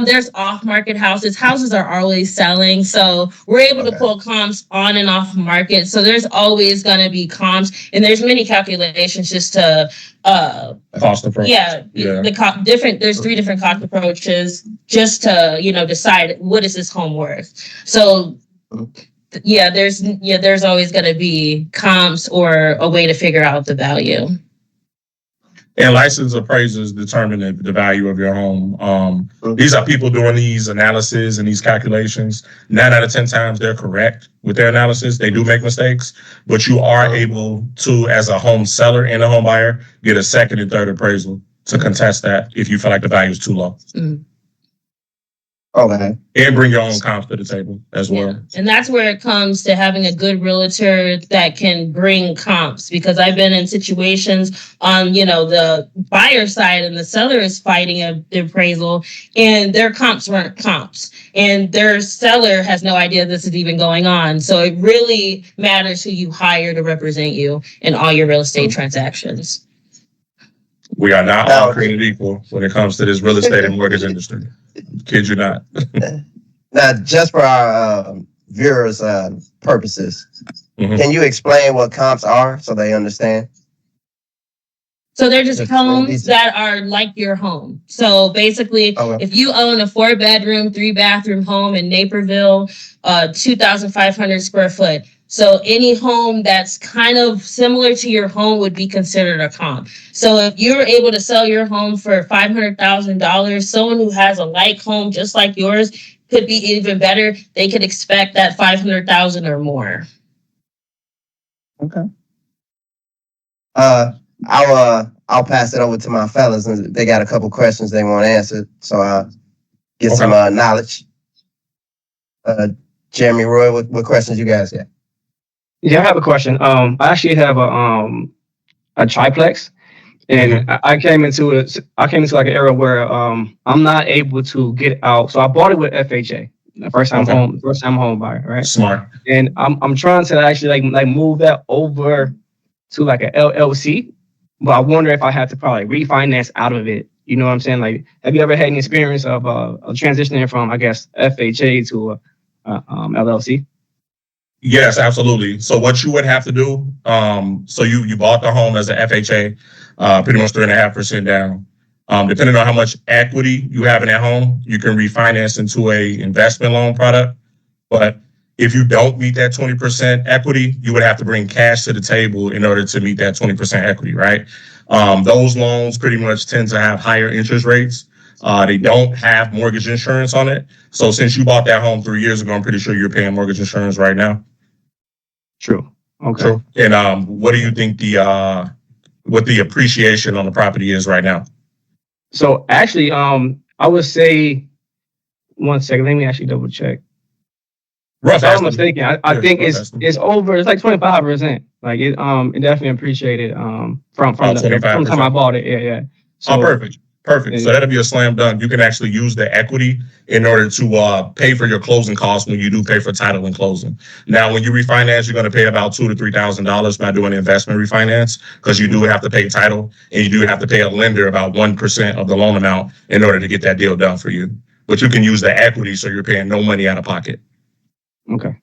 There's off-market houses. Houses are always selling, so we're able to pull comps on and off market. So there's always going to be comps, and there's many calculations just to cost approach. There's 3 different cost approaches just to decide what is this home worth. So there's always going to be comps or a way to figure out the value. And licensed appraisers determine the value of your home. These are people doing these analysis and these calculations. 9 out of 10 times they're correct with their analysis. They do make mistakes, but you are able to, as a home seller and a home buyer, get a second and third appraisal to contest that if you feel like the value is too low. Mm. Okay. And bring your own comps to the table as well. Yeah. And that's where it comes to having a good realtor that can bring comps, because I've been in situations on, the buyer side and the seller is fighting the appraisal, and their comps weren't comps, and their seller has no idea this is even going on. So it really matters who you hire to represent you in all your real estate transactions. We are not all created equal when it comes to this real estate and mortgage industry. Kid you not. Now, just for our viewers' purposes, can you explain what comps are so they understand? So they're just homes that are like your home. So basically, if you own a 4-bedroom, 3-bathroom home in Naperville, 2,500 square foot. So any home that's kind of similar to your home would be considered a comp. So if you're able to sell your home for $500,000, someone who has a like home just like yours could be even better. They could expect that $500,000 or more. Okay. I'll pass it over to my fellas, and they got a couple questions they want answered. So I'll get some knowledge. Jeremy, Roy, what questions you guys got? Yeah, I have a question. I actually have a triplex, and I came into like an era where I'm not able to get out. So I bought it with FHA, first time home buyer, right? Smart. And I'm trying to actually like move that over to like an LLC, but I wonder if I have to probably refinance out of it You know what I'm saying? Like, have you ever had any experience of transitioning from, I guess, FHA to LLC? Yes, absolutely. So what you would have to do, so you bought the home as an FHA, pretty much 3.5% down. Depending on how much equity you have in that home, you can refinance into a investment loan product. But if you don't meet that 20% equity, you would have to bring cash to the table in order to meet that 20% equity, right? Those loans pretty much tend to have higher interest rates. They don't have mortgage insurance on it. So since you bought that home 3 years ago, I'm pretty sure you're paying mortgage insurance right now. True. Okay. True. And what do you think what the appreciation on the property is right now? So actually, I would say 1 second. Let me actually double check. Rough If I'm estimate. mistaken, I think rough it's estimate. it's over. It's like 25%. Like it definitely appreciated from the 25%. time I bought it. Yeah. Oh, So perfect. Perfect. So that'll be a slam dunk. You can actually use the equity in order to pay for your closing costs when you do pay for title and closing. Now, when you refinance, you're going to pay about $2,000 to $3,000 by doing an investment refinance because you do have to pay title and you do have to pay a lender about 1% of the loan amount in order to get that deal done for you. But you can use the equity so you're paying no money out of pocket. Okay.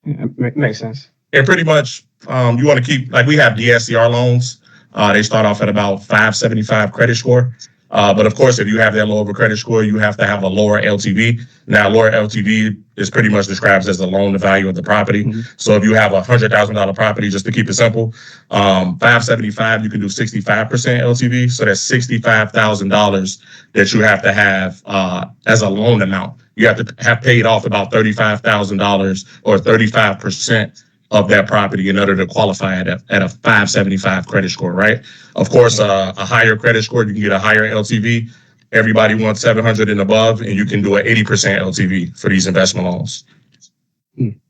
Yeah, makes sense. And pretty much, you want to keep, like we have DSCR loans. They start off at about 575 credit score. But of course, if you have that low of a credit score, you have to have a lower LTV. Now, lower LTV is pretty much described as the loan to value of the property. Mm-hmm. So if you have $100,000 property, just to keep it simple, 575, you can do 65% LTV. So that's $65,000 that you have to have as a loan amount. You have to have paid off about $35,000 or 35% of that property in order to qualify at a 575 credit score, right? Of course, a higher credit score, you can get a higher LTV. Everybody wants 700 and above, and you can do an 80% LTV for these investment loans.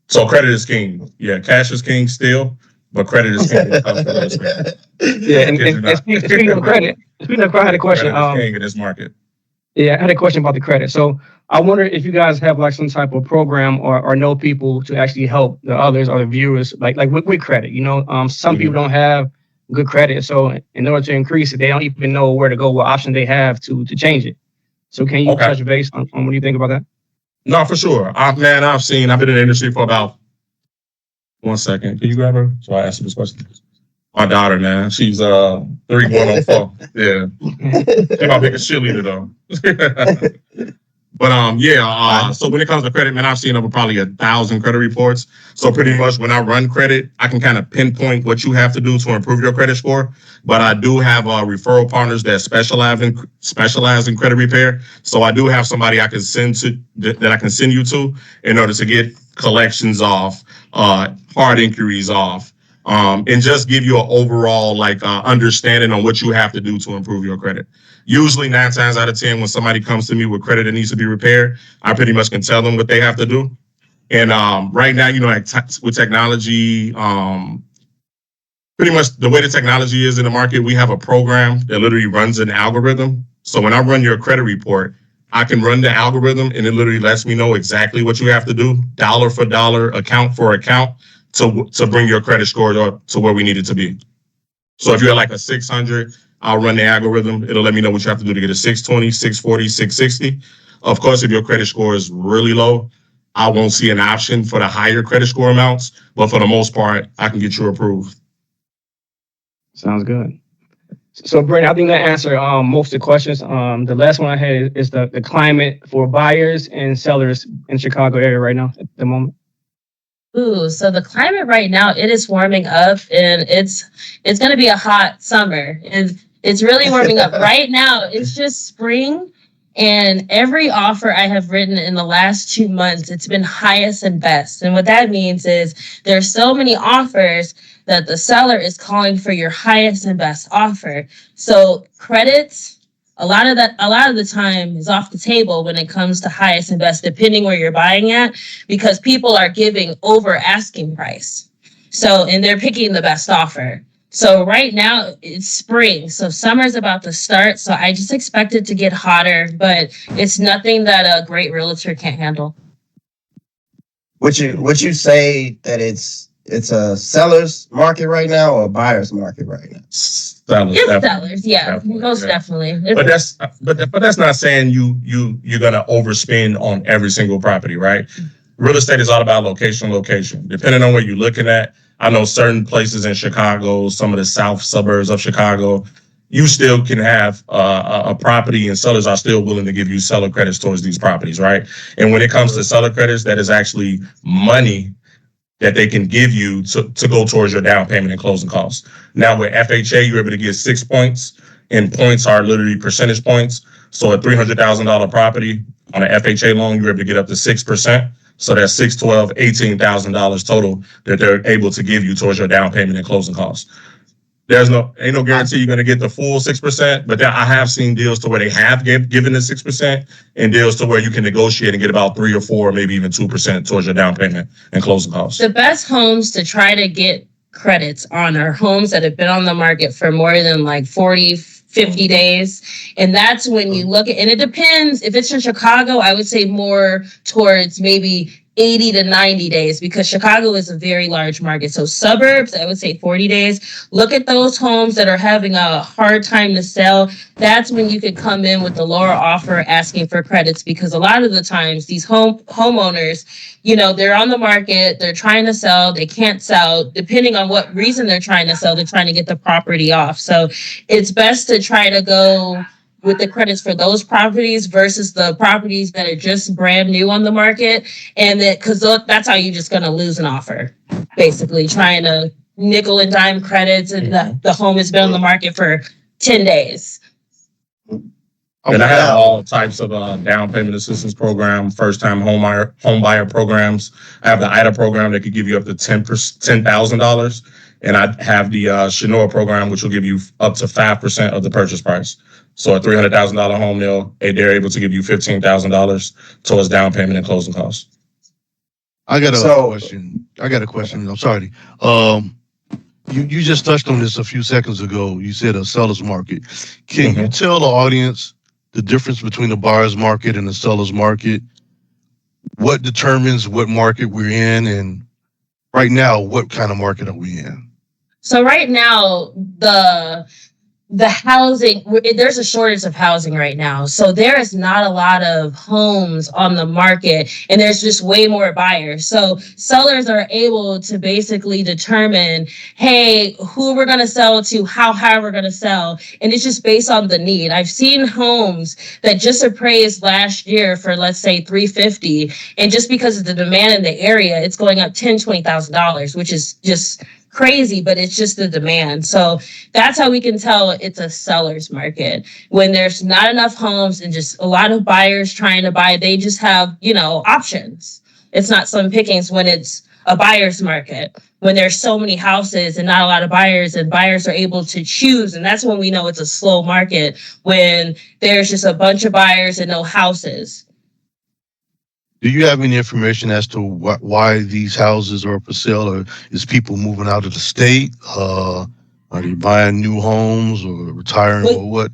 So credit is king. Yeah, cash is king still, but credit is king when it comes to real estate. Yeah, and speaking of credit, I had a question. Credit is king in this market. Yeah, I had a question about the credit. So I wonder if you guys have like some type of program or know people to actually help the others or the viewers, like with credit. You know, some people don't have good credit, so in order to increase it, they don't even know where to go, what option they have to change it. So can you touch base on what do you think about that? No, for sure. I've been in the industry for about 1 second. Can you grab her? So I asked her this question. My daughter, man, she's 3 going on 4. Yeah, she's my biggest cheerleader though. But so when it comes to credit, man, I've seen over probably 1,000 credit reports. So pretty much when I run credit, I can kind of pinpoint what you have to do to improve your credit score. But I do have referral partners that specialize in credit repair. So I do have somebody I can send you to in order to get collections off, hard inquiries off, and just give you an overall understanding on what you have to do to improve your credit. Usually 9 times out of 10, when somebody comes to me with credit that needs to be repaired, I pretty much can tell them what they have to do. And right now, with technology, pretty much the way the technology is in the market, we have a program that literally runs an algorithm. So when I run your credit report, I can run the algorithm and it literally lets me know exactly what you have to do, dollar for dollar, account for account, to bring your credit score up to where we need it to be. So if you're like a 600, I'll run the algorithm. It'll let me know what you have to do to get a 620, 640, 660. Of course, if your credit score is really low, I won't see an option for the higher credit score amounts. But for the most part, I can get you approved. Sounds good. So, Brandon, I think that answered most of the questions. The last one I had is the climate for buyers and sellers in Chicago area right now at the moment. Ooh, so the climate right now, it is warming up and it's going to be a hot summer. It's really warming up. Right now, it's just spring. And every offer I have written in the last 2 months, it's been highest and best. And what that means is there's so many offers that the seller is calling for your highest and best offer. So credits, a lot of the time is off the table when it comes to highest and best, depending where you're buying at, because people are giving over asking price. So, and they're picking the best offer. So right now it's spring, so summer's about to start. So I just expect it to get hotter, but it's nothing that a great realtor can't handle. Would you say that it's it's a seller's market right now or a buyer's market right now? Sellers, It's definitely. sellers, yeah, most definitely. But that's not saying you're gonna overspend on every single property, right? Real estate is all about location. Depending on where you're looking at, I know certain places in Chicago, some of the south suburbs of Chicago, you still can have a property, and sellers are still willing to give you seller credits towards these properties, right? And when it comes to seller credits, that is actually money that they can give you to go towards your down payment and closing costs. Now with FHA, you're able to get 6 points, and points are literally percentage points. So a $300,000 property on an FHA loan, you're able to get up to 6%. So that's $6, $12, $18,000 total that they're able to give you towards your down payment and closing costs. Ain't no guarantee you're going to get the full 6%, but I have seen deals to where they have given the 6%, and deals to where you can negotiate and get about 3 or 4, maybe even 2% towards your down payment and closing costs. The best homes to try to get credits on are homes that have been on the market for more than like 40, 50 days. And that's when you look at, and it depends. If it's in Chicago, I would say more towards maybe 80 to 90 days, because Chicago is a very large market. So suburbs, I would say 40 days. Look at those homes that are having a hard time to sell. That's when you could come in with the lower offer asking for credits, because a lot of the times these homeowners, they're on the market, they're trying to sell, they can't sell. Depending on what reason they're trying to sell, they're trying to get the property off. So it's best to try to go with the credits for those properties versus the properties that are just brand new on the market. And that, because that's how you're just going to lose an offer, basically trying to nickel and dime credits, and the home has been on the market for 10 days. And I have all types of down payment assistance program, first time home buyer programs. I have the IDA program that could give you up to $10,000. And I have the Shenora program, which will give you up to 5% of the purchase price. So a $300,000 home, they're able to give you $15,000 towards down payment and closing costs. I got a question. I'm sorry. You just touched on this a few seconds ago. You said a seller's market. Can you tell the audience the difference between the buyer's market and the seller's market? What determines what market we're in, and right now, what kind of market are we in? So right now, the housing, there's a shortage of housing right now. So there is not a lot of homes on the market, and there's just way more buyers. So sellers are able to basically determine, hey, who we're going to sell to, how high we're going to sell. And it's just based on the need. I've seen homes that just appraised last year for, let's say, $350,000. And just because of the demand in the area, it's going up $10,000, $20,000, which is just crazy, but it's just the demand. So that's how we can tell it's a seller's market. When there's not enough homes and just a lot of buyers trying to buy, they just have, options. It's not slim pickings when it's a buyer's market, when there's so many houses and not a lot of buyers, and buyers are able to choose. And that's when we know it's a slow market, when there's just a bunch of buyers and no houses. Do you have any information as to why these houses are for sale? Or is people moving out of the state? Are they buying new homes or retiring, or what?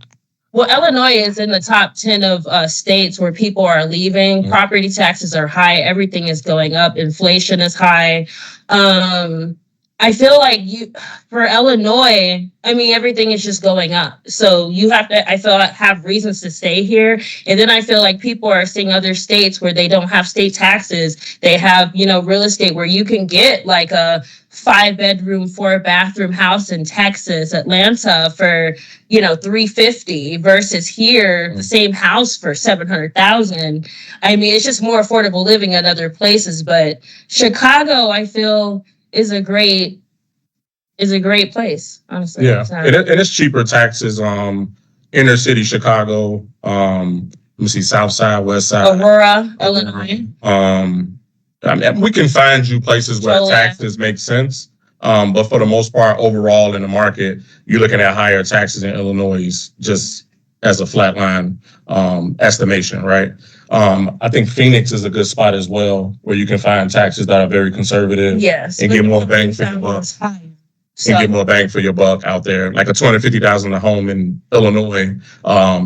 Well, Illinois is in the top 10 of states where people are leaving. Mm-hmm. Property taxes are high. Everything is going up. Inflation is high. I feel like for Illinois, everything is just going up. So you have to, have reasons to stay here. And then I feel like people are seeing other states where they don't have state taxes. They have, real estate where you can get like a 5-bedroom, 4-bathroom house in Texas, Atlanta for, $350,000 versus here, the same house for $700,000. It's just more affordable living in other places. But Chicago, I feel, is a great place, honestly. Yeah, and it's cheaper taxes. Inner city Chicago. Let me see, South Side, West Side, Aurora, Illinois. We can find you places where taxes make sense. But for the most part, overall in the market, you're looking at higher taxes in Illinois, just as a flatline estimation, right? I think Phoenix is a good spot as well, where you can find taxes that are very conservative. Yes, and get more bang for your buck. And get more bang for your buck out there. Like a $250,000 home in Illinois,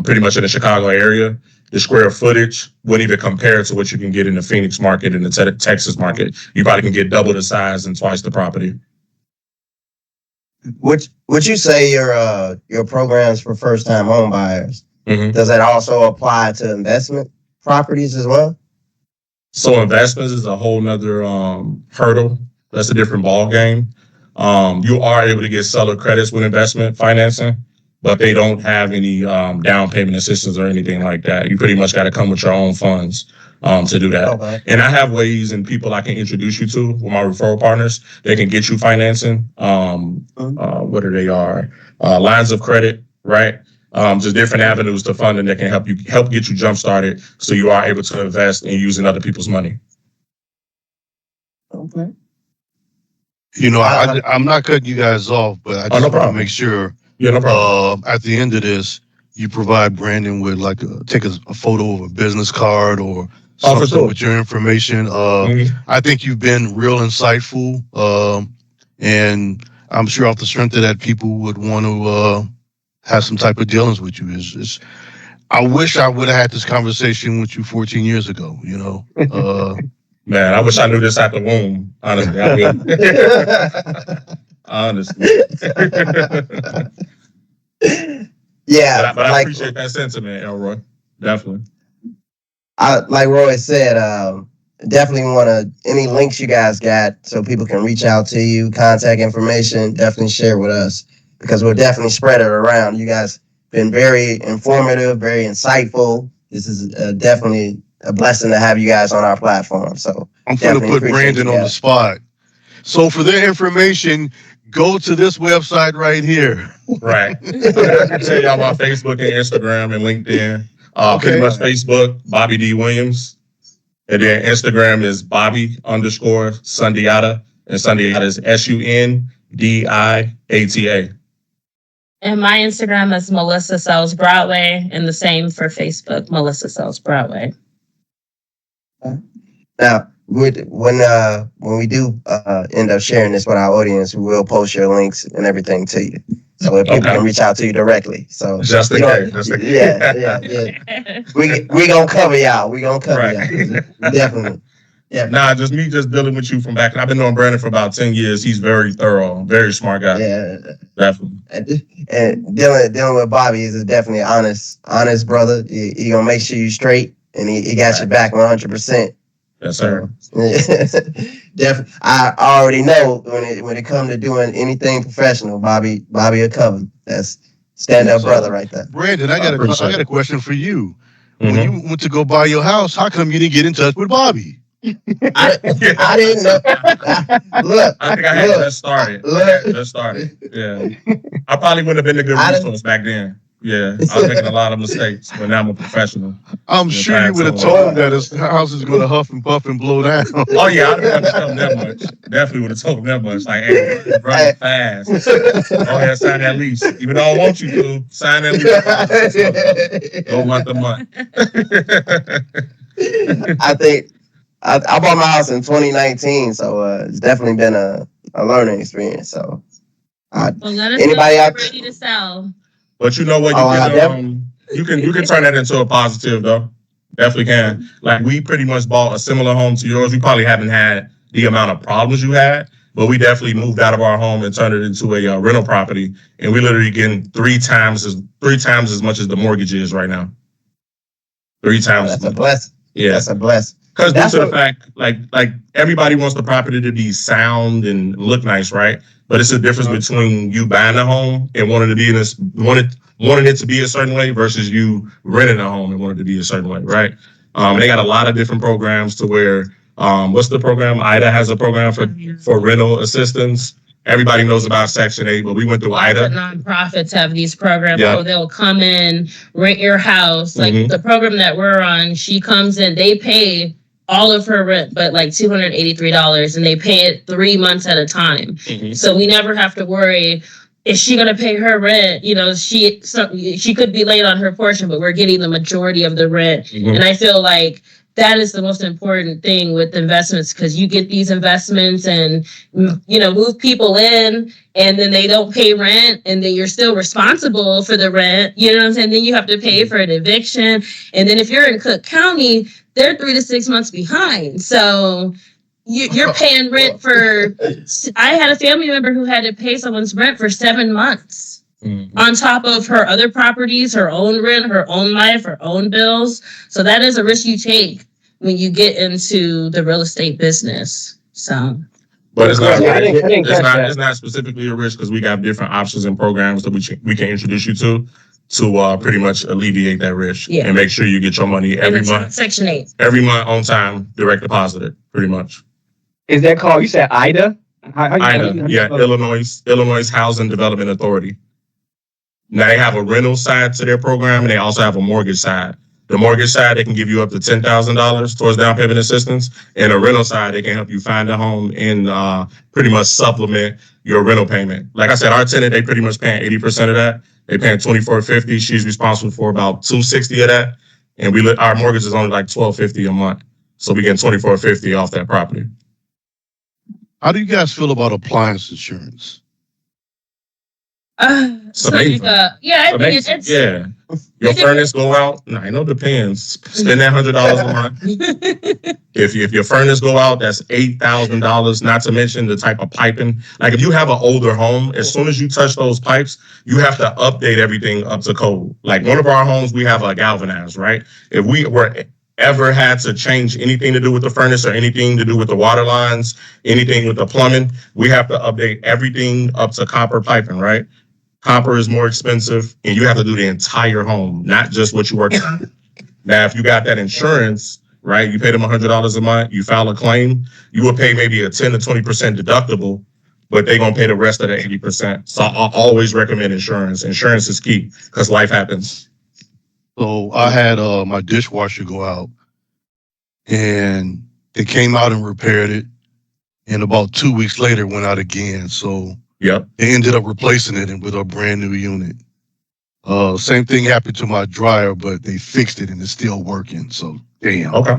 pretty much in the Chicago area, the square footage wouldn't even compare to what you can get in the Phoenix market and the Texas market. You probably can get double the size and twice the property. Would you say your programs for first time home buyers, Mm-hmm. does that also apply to investment properties as well? So investments is a whole nother hurdle. That's a different ball game. You are able to get seller credits with investment financing, but they don't have any down payment assistance or anything like that. You pretty much got to come with your own funds to do that. Okay. And I have ways and people I can introduce you to with my referral partners. They can get you financing. What are they are? Lines of credit, right? Just different avenues to funding that can help get you jump started, so you are able to invest in using other people's money. Okay. You know, I'm not cutting you guys off, but I just no want to problem. make sure Yeah, no problem. at the end of this, you provide Brandon with like take a photo of a business card or Oh, for something sure. with your information. Mhm. I think you've been real insightful, and I'm sure off the strength of that, people would want to have some type of dealings with you. I wish I would have had this conversation with you 14 years ago. You know, Man, I wish I knew this at the womb. Honestly, I will. Honestly. Yeah, But I like appreciate that sentiment, Elroy. Definitely. like Roy said, definitely want to any links you guys got so people can reach out to you, contact information, definitely share with us because we'll definitely spread it around. You guys been very informative, very insightful. This is definitely a blessing to have you guys on our platform. So I'm going to put Brandon on the spot. So for their information, go to this website right here. Right. I'm going to tell y'all about Facebook and Instagram and LinkedIn. Pretty much Facebook, Bobby D. Williams. And then Instagram is Bobby_Sundiata. And Sundiata is SUNDIATA. And my Instagram is Melissa Sells Broadway, and the same for Facebook, Melissa Sells Broadway. Now, when we do end up sharing this with our audience, we will post your links and everything to you, so that people can reach out to you directly. So just in case. Yeah. We gonna cover y'all. We gonna cover y'all. Definitely. Yeah. Nah, just me dealing with you from back. I've been knowing Brandon for about 10 years. He's very thorough, very smart guy. Yeah. Definitely. And dealing with Bobby is definitely honest brother. He gonna make sure you straight, and he got your back 100%. Yes, sir. Definitely. I already know when it comes to doing anything professional, Bobby will cover. That's stand up brother right there. Brandon, I got a question for you. Mm-hmm. When you went to go buy your house, how come you didn't get in touch with Bobby? I didn't know. Look, I think I had just started. Yeah. I probably wouldn't have been a good resource back then. Yeah. I was making a lot of mistakes, but now I'm a professional. I'm sure you would have told him that his house is going to huff and puff and blow down. Oh, yeah. I didn't tell him that much. Definitely would have told him that much. Like, hey, run fast. Go ahead, sign that lease. Even though I want you to, sign that lease. Go month to month. I think I bought my house in 2019, so it's definitely been a learning experience. So, well, let us anybody know out ready to sell? But you know what? You can turn that into a positive though. Definitely can. Like we pretty much bought a similar home to yours. We probably haven't had the amount of problems you had, but we definitely moved out of our home and turned it into a rental property, and we literally getting three times as much as the mortgage is right now. 3 times. That's a blessing. Yeah, that's a blessing. Because due to the fact, like everybody wants the property to be sound and look nice, right? But it's a difference between you buying a home and wanting it to be a certain way versus you renting a home and wanting it to be a certain way, right? They got a lot of different programs to where, what's the program? IDA has a program for rental assistance. Everybody knows about Section 8, but we went through IDA. Nonprofits have these programs. Yeah. So they'll come in, rent your house. Like the program that we're on, she comes in, they pay all of her rent, but like $283, and they pay it 3 months at a time. So we never have to worry, is she going to pay her rent? You know, she could be late on her portion, but we're getting the majority of the rent. And I feel like that is the most important thing with investments, because you get these investments and, move people in, and then they don't pay rent, and then you're still responsible for the rent. You know what I'm saying? Then you have to pay for an eviction. And then if you're in Cook County, they're 3 to 6 months behind. So you're paying rent for, I had a family member who had to pay someone's rent for 7 months. Mm-hmm. On top of her other properties, her own rent, her own life, her own bills. So that is a risk you take when you get into the real estate business. So, but it's not. It's not specifically a risk, because we got different options and programs that we can introduce you to pretty much alleviate that risk and make sure you get your money every month. Section 8. Every month on time, direct deposited, pretty much. Is that called? You said IDA? IDA, yeah, Illinois Housing Development Authority. Now they have a rental side to their program, and they also have a mortgage side. The mortgage side, they can give you up to $10,000 towards down payment assistance, and the rental side, they can help you find a home and pretty much supplement your rental payment. Like I said, our tenant, they pretty much paying 80% of that. They paying $2,450. She's responsible for about $260 of that, and our mortgage is only like $1,250 a month, so we get $2,450 off that property. How do you guys feel about appliance insurance? I think it's yeah. Your furnace go out. No, I know, depends. Spend that $100 a month. If your furnace go out, that's $8,000. Not to mention the type of piping. Like if you have an older home, as soon as you touch those pipes, you have to update everything up to code. Like one of our homes, we have a galvanized, right? If we were ever had to change anything to do with the furnace or anything to do with the water lines, anything with the plumbing, we have to update everything up to copper piping, right? Copper is more expensive, and you have to do the entire home, not just what you work on. Now, if you got that insurance, right, you pay them $100 a month, you file a claim, you will pay maybe a 10 to 20% deductible, but they're going to pay the rest of the 80%. So I always recommend insurance. Insurance is key, because life happens. So I had my dishwasher go out, and they came out and repaired it, and about 2 weeks later went out again. So yep, they ended up replacing it with a brand new unit. Same thing happened to my dryer, but they fixed it and it's still working. So damn. Okay.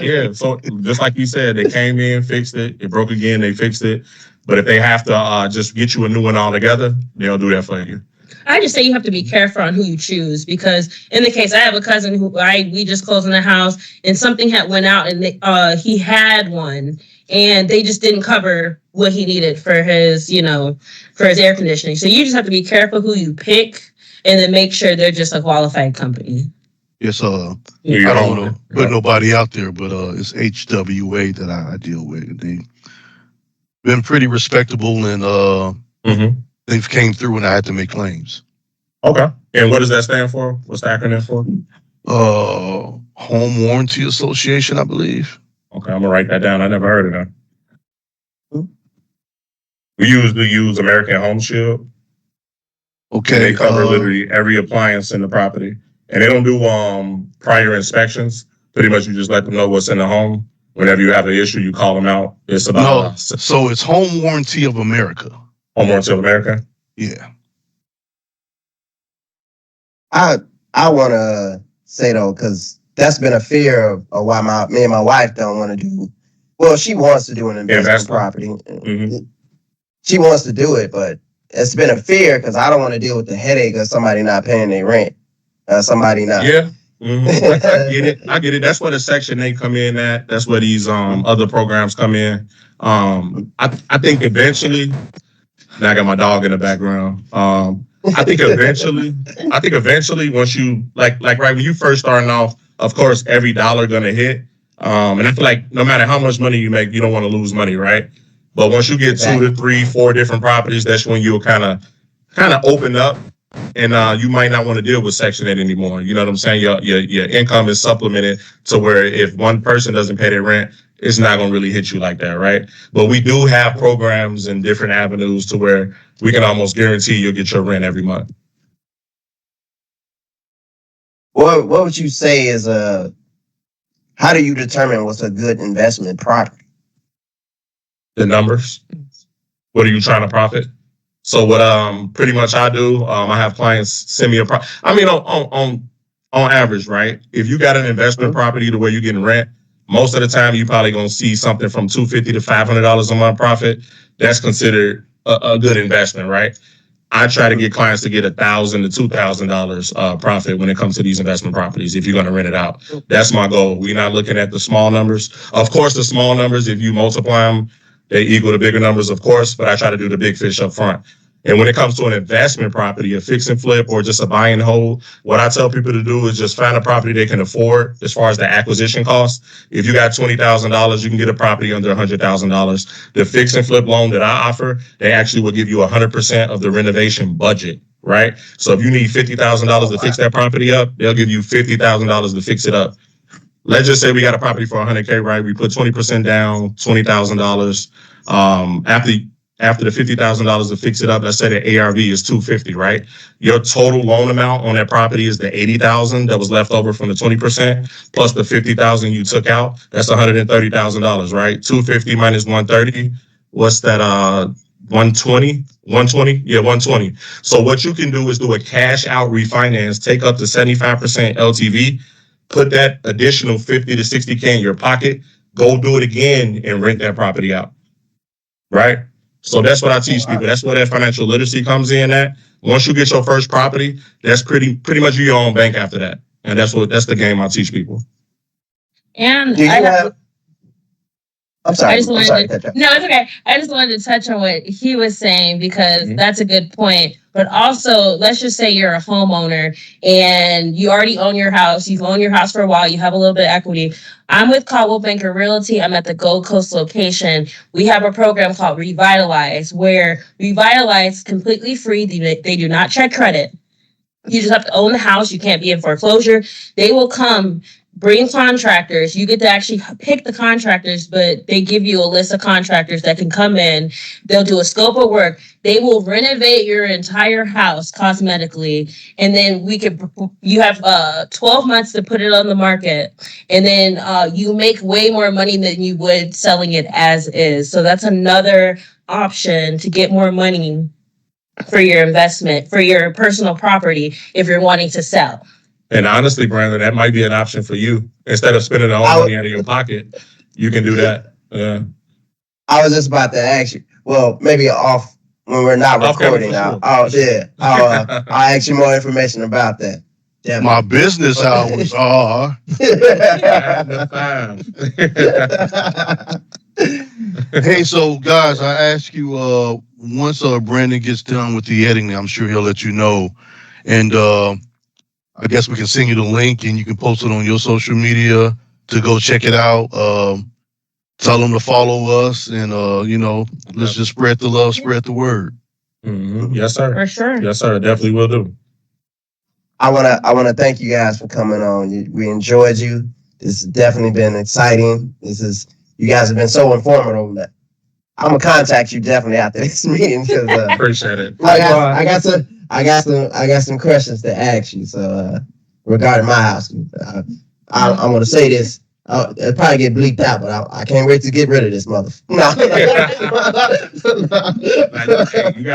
Yeah. So just like you said, they came in, fixed it. It broke again. They fixed it. But if they have to just get you a new one altogether, they'll do that for you. I just say you have to be careful on who you choose, because in the case, I have a cousin who we just closed on the house, and something had went out, and he had one, and they just didn't cover what he needed for his air conditioning. So you just have to be careful who you pick, and then make sure they're just a qualified company. It's I don't want to put nobody out there, but it's HWA that I deal with. They've been pretty respectable, and they've came through when I had to make claims. Okay. And what does that stand for? What's the acronym for? Home Warranty Association, I believe. Okay, I'm gonna write that down. I never heard of that. We usually use American Home Shield. Okay. And they cover literally every appliance in the property. And they don't do prior inspections. Pretty much you just let them know what's in the home. Whenever you have an issue, you call them out. It's about so it's Home Warranty of America. Home Warranty of America? Yeah. I want to say, though, because that's been a fear of why me and my wife don't want to do. Well, she wants to do an investment property. Mm-hmm. She wants to do it, but it's been a fear because I don't want to deal with the headache of somebody not paying their rent. Somebody not. Yeah. Mm-hmm. I get it. That's where the Section 8 come in at. That's where these other programs come in. I think eventually, now I got my dog in the background. I think eventually once you like right when you first starting off, of course every dollar gonna hit. And I feel like no matter how much money you make, you don't want to lose money, right? But once you get 2 to 3, 4 different properties, that's when you'll kind of open up, and you might not want to deal with Section 8 anymore. You know what I'm saying? Your income is supplemented to where if one person doesn't pay their rent, it's not going to really hit you like that, right? But we do have programs and different avenues to where we can almost guarantee you'll get your rent every month. What would you say is how do you determine what's a good investment property? The numbers. What are you trying to profit? So what pretty much I do, I have clients send me on on average, right? If you got an investment property to where you're getting rent, most of the time you probably gonna see something from $250 to $500 a month profit. That's considered a good investment, right? I try to get clients to get $1,000 to $2,000 profit when it comes to these investment properties. If you're going to rent it out, that's my goal. We're not looking at the small numbers. Of course, the small numbers, if you multiply them, they equal the bigger numbers, of course. But I try to do the big fish up front. And when it comes to an investment property, a fix and flip, or just a buy and hold, what I tell people to do is just find a property they can afford as far as the acquisition cost. If you got $20,000, you can get a property under $100,000. The fix and flip loan that I offer, they actually will give you 100% of the renovation budget, right? So if you need $50,000 to fix that property up, they'll give you $50,000 to fix it up. Let's just say we got a property for 100K, right? We put 20% down, $20,000. After the $50,000 to fix it up, let's say the ARV is $250, right? Your total loan amount on that property is the $80,000 that was left over from the 20%, plus the $50,000 you took out. That's $130,000, right? $250 minus $130. What's that? $120? $120? Yeah, $120. So what you can do is do a cash out refinance, take up to 75% LTV, put that additional 50 to 60K in your pocket, go do it again and rent that property out, right? So that's what I teach people. That's where that financial literacy comes in at. Once you get your first property, that's pretty much your own bank after that. And that's the game I teach people. And I'm sorry. it's okay. I just wanted to touch on what he was saying because that's a good point. But also, let's just say you're a homeowner and you already own your house. You've owned your house for a while. You have a little bit of equity. I'm with Caldwell Banker Realty. I'm at the Gold Coast location. We have a program called Revitalize, where Revitalize is completely free. They do not check credit. You just have to own the house. You can't be in foreclosure. They will come, bring contractors. You get to actually pick the contractors, but they give you a list of contractors that can come in. They'll do a scope of work. They will renovate your entire house cosmetically. And then you have 12 months to put it on the market. And then you make way more money than you would selling it as is. So that's another option to get more money for your investment, for your personal property, if you're wanting to sell. And honestly, Brandon, that might be an option for you. Instead of spending all money out of your pocket, you can do that. I was just about to ask you. Well, maybe off when we're not recording now. Sure. I'll ask you more information about that. Definitely. My business hours are. Hey, so guys, I ask you once Brandon gets done with the editing, I'm sure he'll let you know. And I guess we can send you the link and you can post it on your social media to go check it out. Tell them to follow us and, let's just spread the love, spread the word. Mm-hmm. Yes, sir. For sure. Yes, sir. Definitely will do. I wanna thank you guys for coming on. We enjoyed you. This has definitely been exciting. You guys have been so informative that I'm gonna contact you definitely after this meeting because appreciate it. I got some questions to ask you. So regarding my house, I'm gonna say this. It'll probably get bleeped out, but I can't wait to get rid of this mother. No.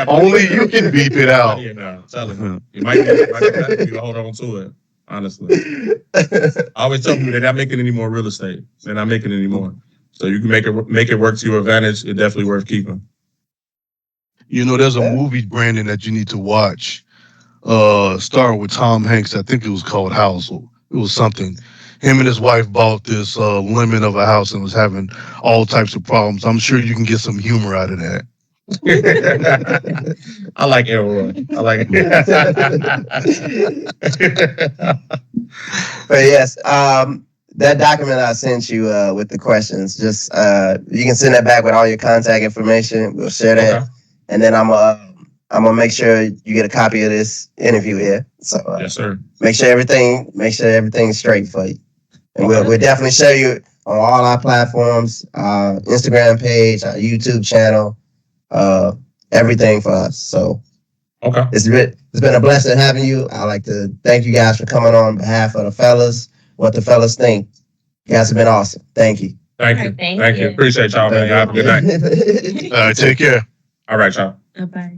Only you can beep it out. Tell him. It might be to hold on to it. Honestly, I always tell people they're not making any more real estate. They're not making any more. So you can make it work to your advantage. It's definitely worth keeping. There's a movie, Brandon, that you need to watch. Starring with Tom Hanks. I think it was called House. It was something. Him and his wife bought this lemon of a house and was having all types of problems. I'm sure you can get some humor out of that. I like Elroy. I like it. But yes, that document I sent you with the questions, just you can send that back with all your contact information. We'll share that, and then I'm gonna make sure you get a copy of this interview here. So yes, sir. Make sure everything's straight for you, and we'll definitely share you on all our platforms, our Instagram page, our YouTube channel. Everything for us. So it's been a blessing having you. I'd like to thank you guys for coming on behalf of the fellas. What the fellas think. You guys have been awesome. Thank you. Thank you. Thank you. Appreciate y'all, man. Y'all have a good night. Take care. All right, y'all. Bye.